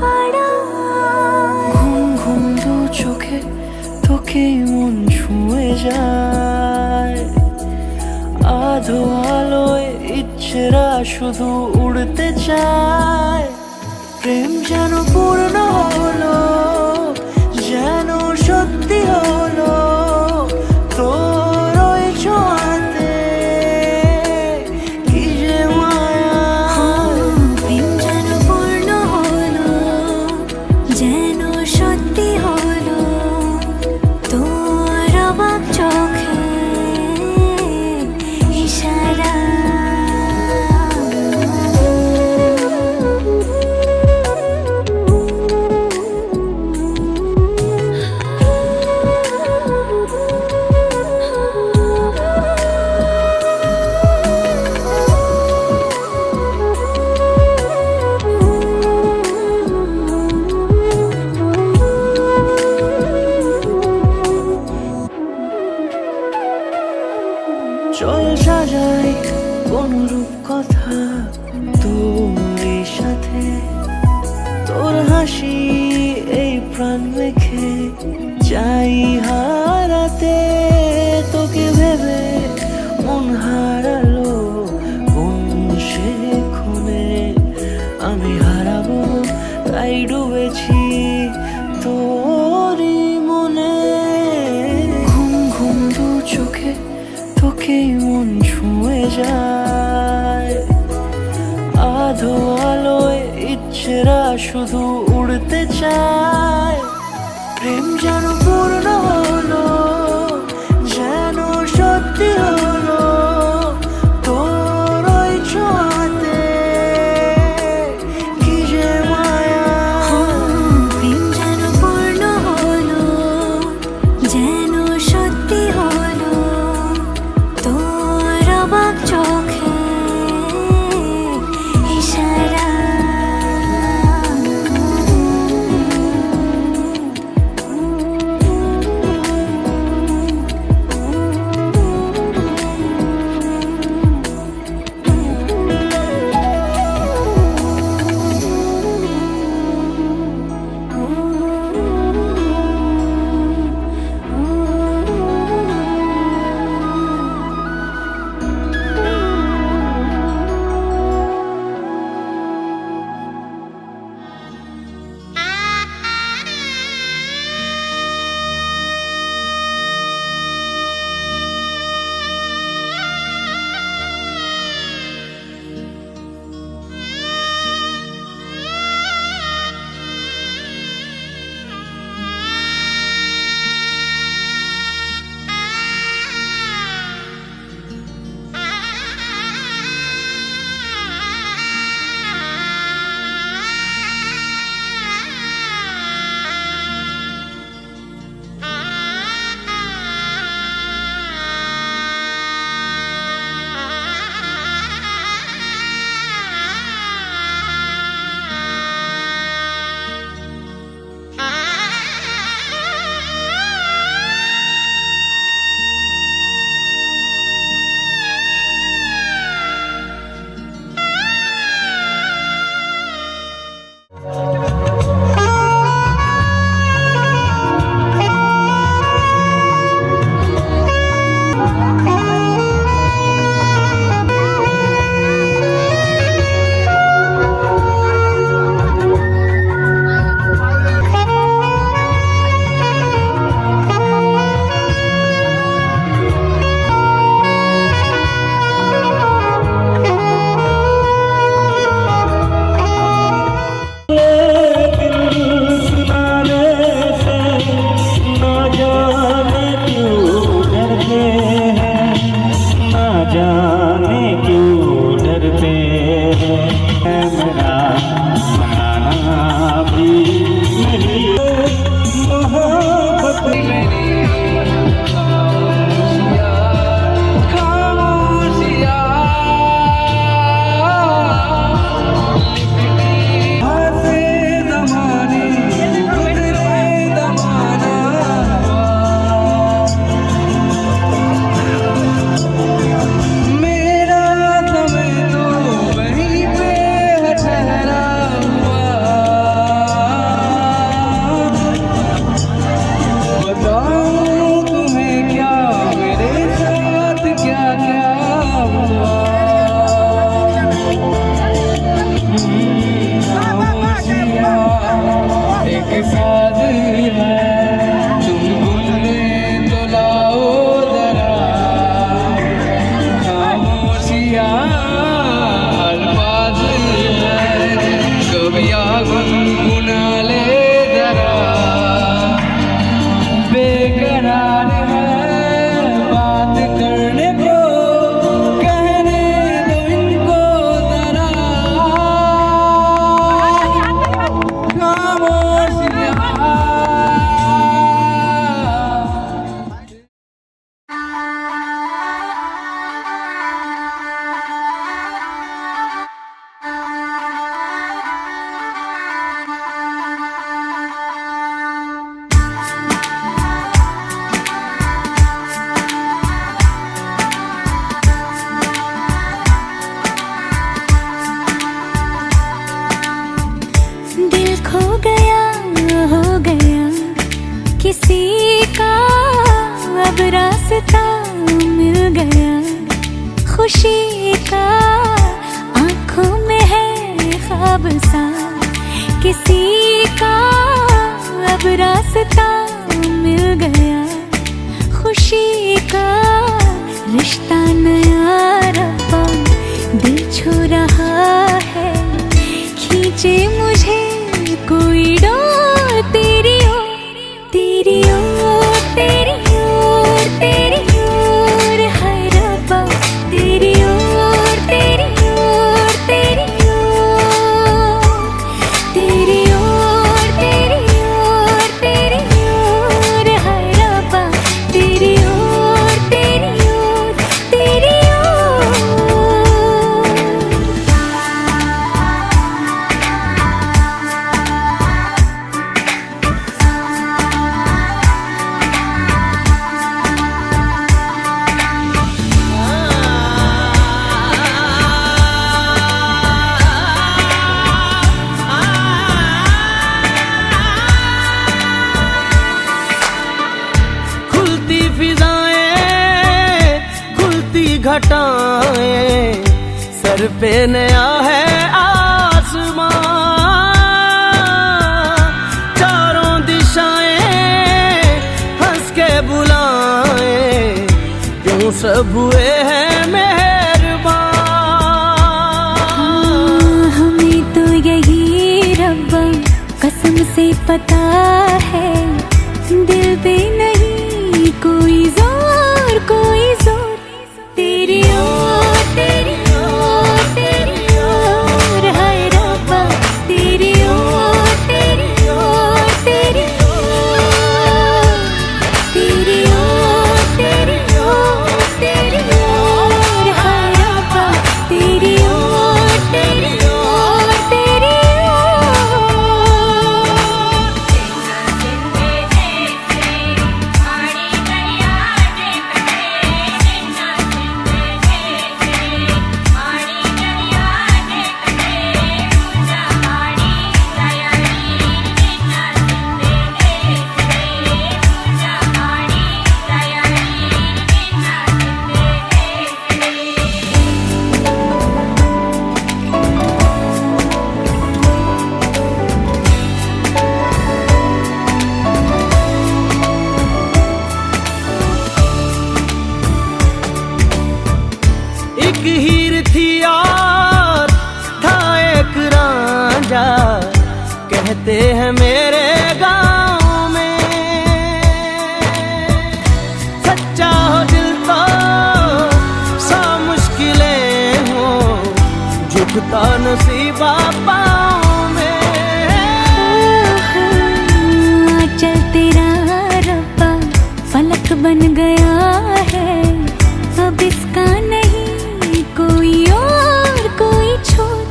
বাড়াই। ঘুম ঘুম দু চোখে তোকে মন ছুঁয়ে যায়, আধো আলোয় ইচ্ছেরা শুধু উড়তে চায়। প্রেম যেন পূর্ণ হলো সত্যি হলো তোর ওই ছোঁয়াতে, কি যে মায়া। প্রেম যেন পূর্ণ হলো, যেন সত্যি হলো তোর অবাক চোখে ইশারা। চল সাজাই কোন রূপ কথা তোর সাথে, তোর হাসি এই প্রাণ মেখে চাই হারাতে। তোকে ভেবে মন হারালো কোন সে ক্ষণে, আমি হারাবো তাই ডুবেছি তোরই মনে। ঘুম ঘুম দু চোখে তোকেই মন ছুঁয়ে যায়, আধো আলোয় ইচ্ছেরা শুধু উড়তে চায়। প্রেম যেন পূর্ণ হলো, যেন সত্যি হলো তোর ওই ছোঁয়াতে, কি যে মায়া। প্রেম যেন পূর্ণ হলো, যেন সত্যি হলো তোর অবাক চোখে ইশারা। मिल गया खुशी का, आंखों में है ख्वाब सा किसी का, अब रास्ता मिल गया खुशी का, रिश्ता नया रब्बा दिल छू रहा है, खींचे मुझे कोई डोर तेरी ओर, तेरी ओर, तेरी ओर, तेरी ओर, हाय रब्बा तेरी ओर, तेरी ओर, तेरी ओर, तेरी ओर, तेरी ओर, तेरी ओर, हाय रब्बा तेरी ओर, तेरी ओर, तेरी ओर। खुलती फिजाएं, खुलती घटाएं, सर पे नया है आसमां, चारों दिशाएं हंस के बुलाएं, क्यों सब हुए हैं मेहरबान। हमें तो यही रब्बा कसम से पता है, दिल पे नहीं कोई जोर, कोई जोर, तेरी ओर, तेरी ओर, तेरी ओर, हाय रब्बा तेरी ओर, तेरी ओर, तेरी ओर, तेरी ओर, तेरी ओर, तेरी ओर, हाय रब्बा तेरी ओर, तेरी ओर, तेरी ओर। एक हीर थी और था एक रांझा, कहते हैं मेरे गांव में, सच्चा हो दिल तो सा मुश्किलें हो, झुकता नसीबा पाँव में। चल तेरा रब्बा फलक बन गया है, अब इसका नहीं कोई और, कोई छोर,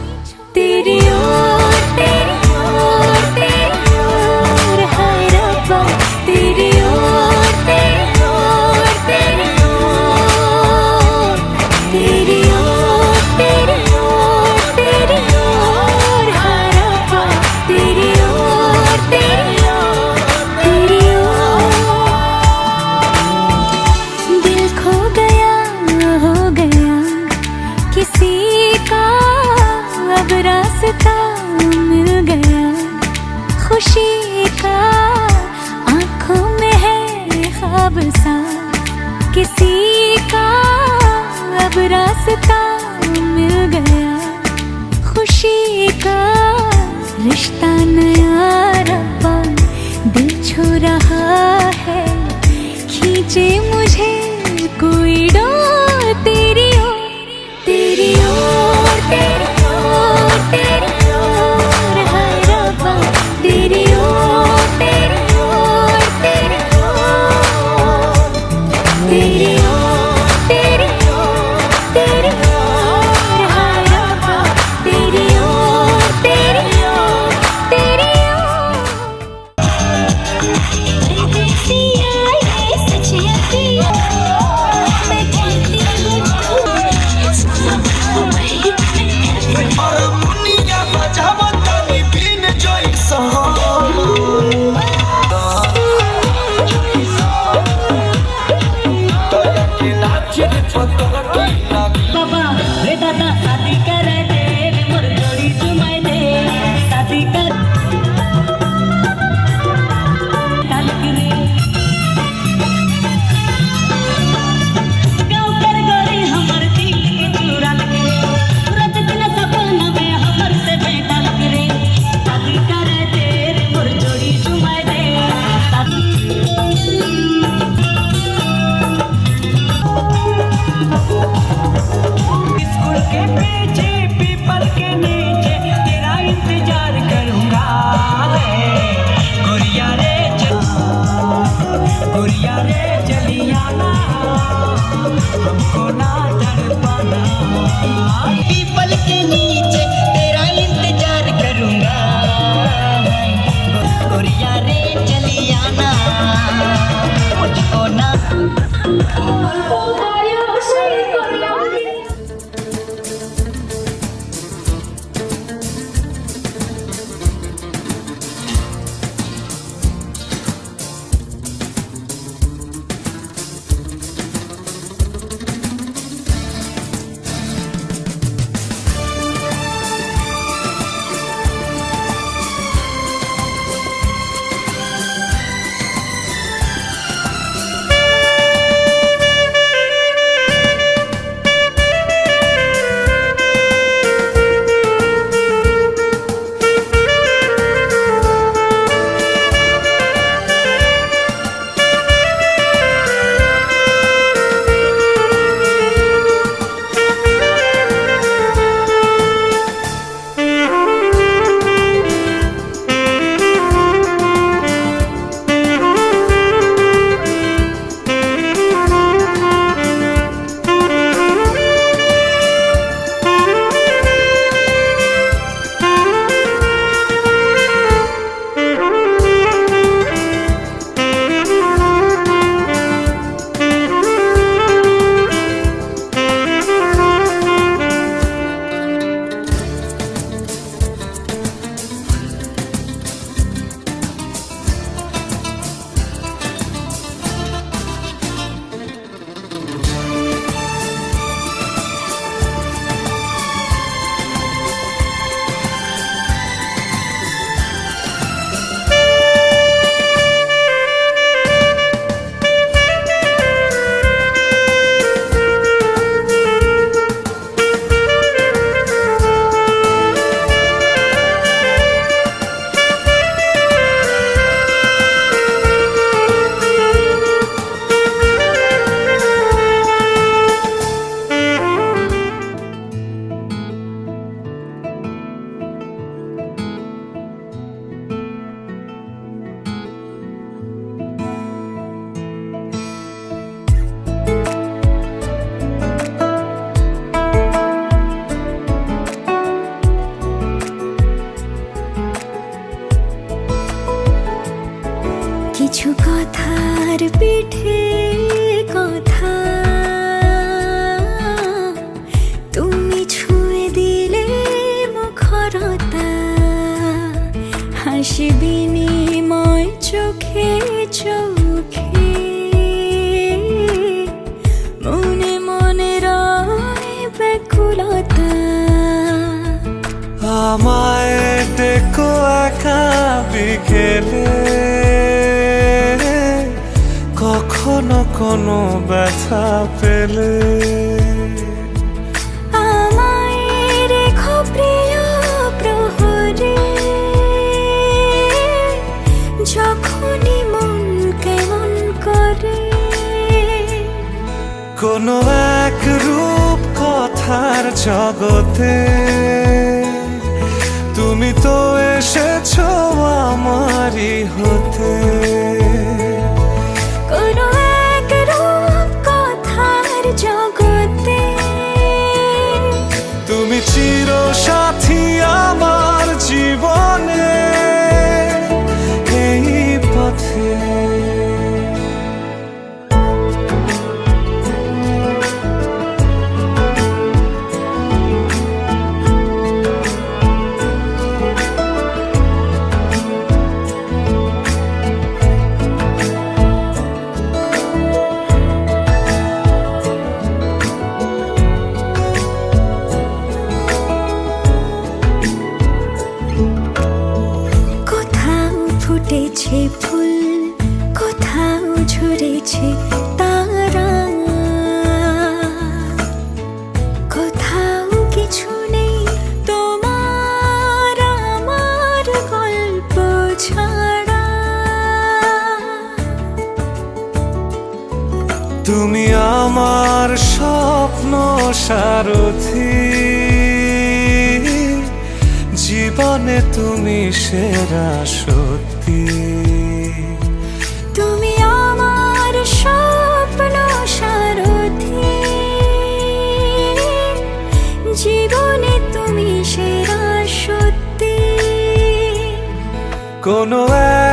तेरी ओर, तेरी ओर, तेरी ओर, हाय रब्बा तेरी ओर, तेरी ओर, तेरी ओर, तेरी ओर, तेरी ओर, तेरी ओर, हाय रब्बा तेरी ओर, तेरी ओर, तेरी ओर। दिल खो गया, हो गया किसी का, अब रास्ता मिल गया खुशी का, आंखों में है ख्वाब सा किसी का, अब रास्ता मिल गया खुशी का, रिश्ता नया रब्बा दिल छू रहा है, खींचे मुझे कोई डोर तेरी ओर, तेरी ओर, तेरी ओर, तेरी ओर, हाय रब्बा तेरी ओर, तेरी ओर, तेरी ओर, तेरी ओर, तेरी ओर, तेरी ओर, हाय रब्बा तेरी ओर, तेरी ओर, तेरी तो बाबा रे दादा शादी करे दे रे मोर जोड़ी जुमाई दे शादी कर तालक रे गाँव कर गोरी हमर दिल के चुरा लगे रोज दिन सपना में हमर से बेटा लग रे शादी करे दे रे मोर जोड़ी जुमाई दे स्कूल के पीछे पीपल के नीचे तेरा इंतजार करूंगा गोरिया रे चलिया ना हमको ना तड़पाना पीपल के नीचे तेरा इंतजार करूंगा गोरिया रे चलिया ना मुझको ना কিছু কথার পিঠে কথা তুমি ছুঁয়ে দিলে মুখরতা হাসি বিনিময় চোখে চোখে মনে মনে রয় ব্যাকুলতা আমায় দেখো একা বিকেলে কখনো কোনো ব্যথা পেলে আমায় রেখো প্রিয় প্রহরে যখনই মন কেমন করে কোনো এক রূপ কথার জগতে তুমি তো এসেছো আমারই হতে কোনো এক রূপ কথার জগতে তুমি চির সাথী আমার জীবনে এই পথে তুমি আমার স্বপ্ন সারথি, জীবনে তুমি সেরা সত্যি। তুমি আমার স্বপ্ন সারথি, জীবনে তুমি সেরা সত্যি। কোনো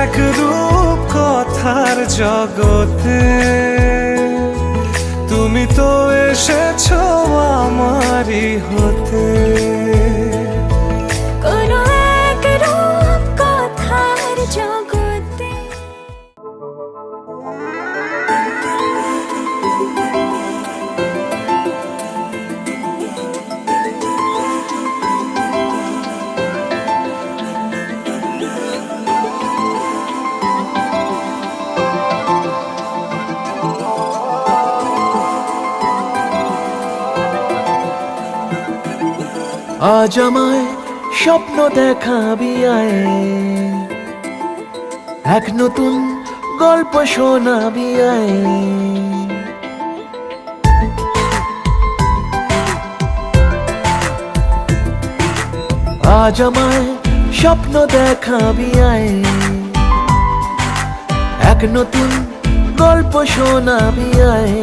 এক রূপ কথার জগতে তুমি তো এসেছো আমারই হতে। কোনো এক রূপ কথার জগতে। আজ আমায় স্বপ্ন দেখাবি আয়, এক নতুন গল্প শোনাবি আয়। আজ আমায় স্বপ্ন দেখাবি আয়, এক নতুন গল্প শোনাবি আয়।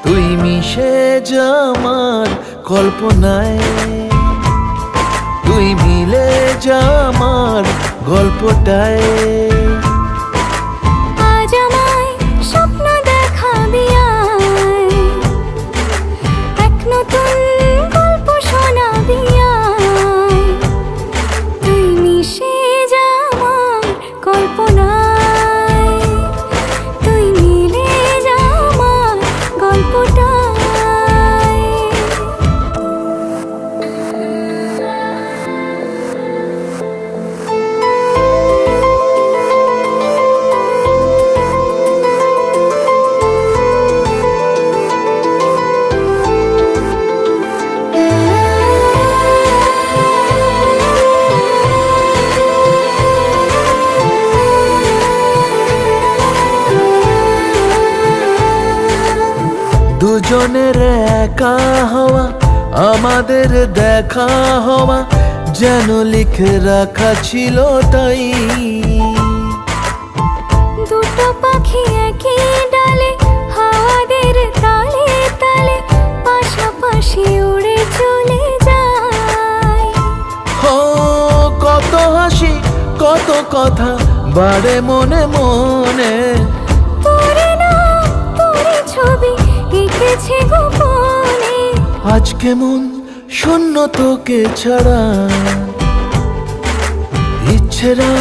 তুই মিশে যা আমার কল্পনায়, তুই মিলে যা আমার গল্পটায়। আজ আমায় স্বপ্ন দেখাবি আয়, এক নতুন গল্প শোনাবি আয়। তুই মিশে যা আমার কল্পনায়, তুই মিলে যা আমার গল্পটায়। দুজনের একা হওয়া, আমাদের দেখা হওয়া যেন লিখে রাখা ছিল তাই। দুটো পাখি একই ডালে, হাওয়াদের তালে তালে পাশাপাশি উড়ে চলে যায়। ও কত হাসি কত কথা বাড়ে মনে মনে, তোরে না তোরে ছবি এঁকেছে গোপনে। আজ কেমন শূন্য তোকে ছাড়া, ইচ্ছেরা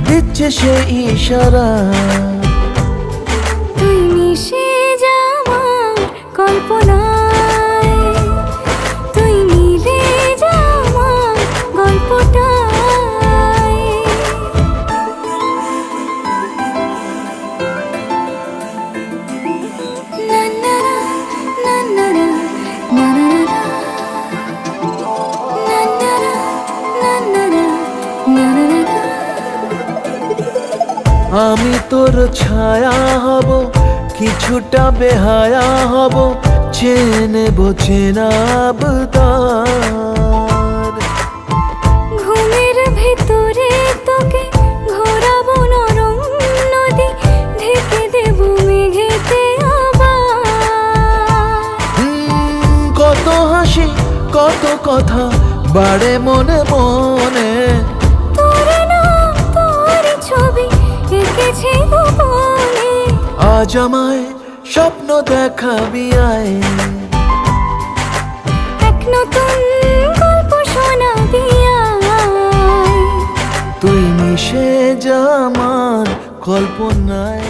দিচ্ছে সে ইশারা। তুই মিশে যা আমার কল্পনায়, তুই মিলে যা আমার গল্পটায়। না না না না না না না না না না না। আমি তোর ছায়া হব, কিছুটা বেহায়া হব, চেনেব চেনাব তার। ঘুমের ভেতরে তোকে ঘোরাবো নরম নদী, ঢেকে দেব মেঘেতে আবার। কত হাসি কত কথা বাড়ে মনে মনে, তোরে না তোরে ছবি এঁকেছে গোপনে। আজ আমায় স্বপ্ন দেখাবি আয়, এক নতুন গল্প শোনাবি আয়। তুই মিশে যা আমার কল্পনায়।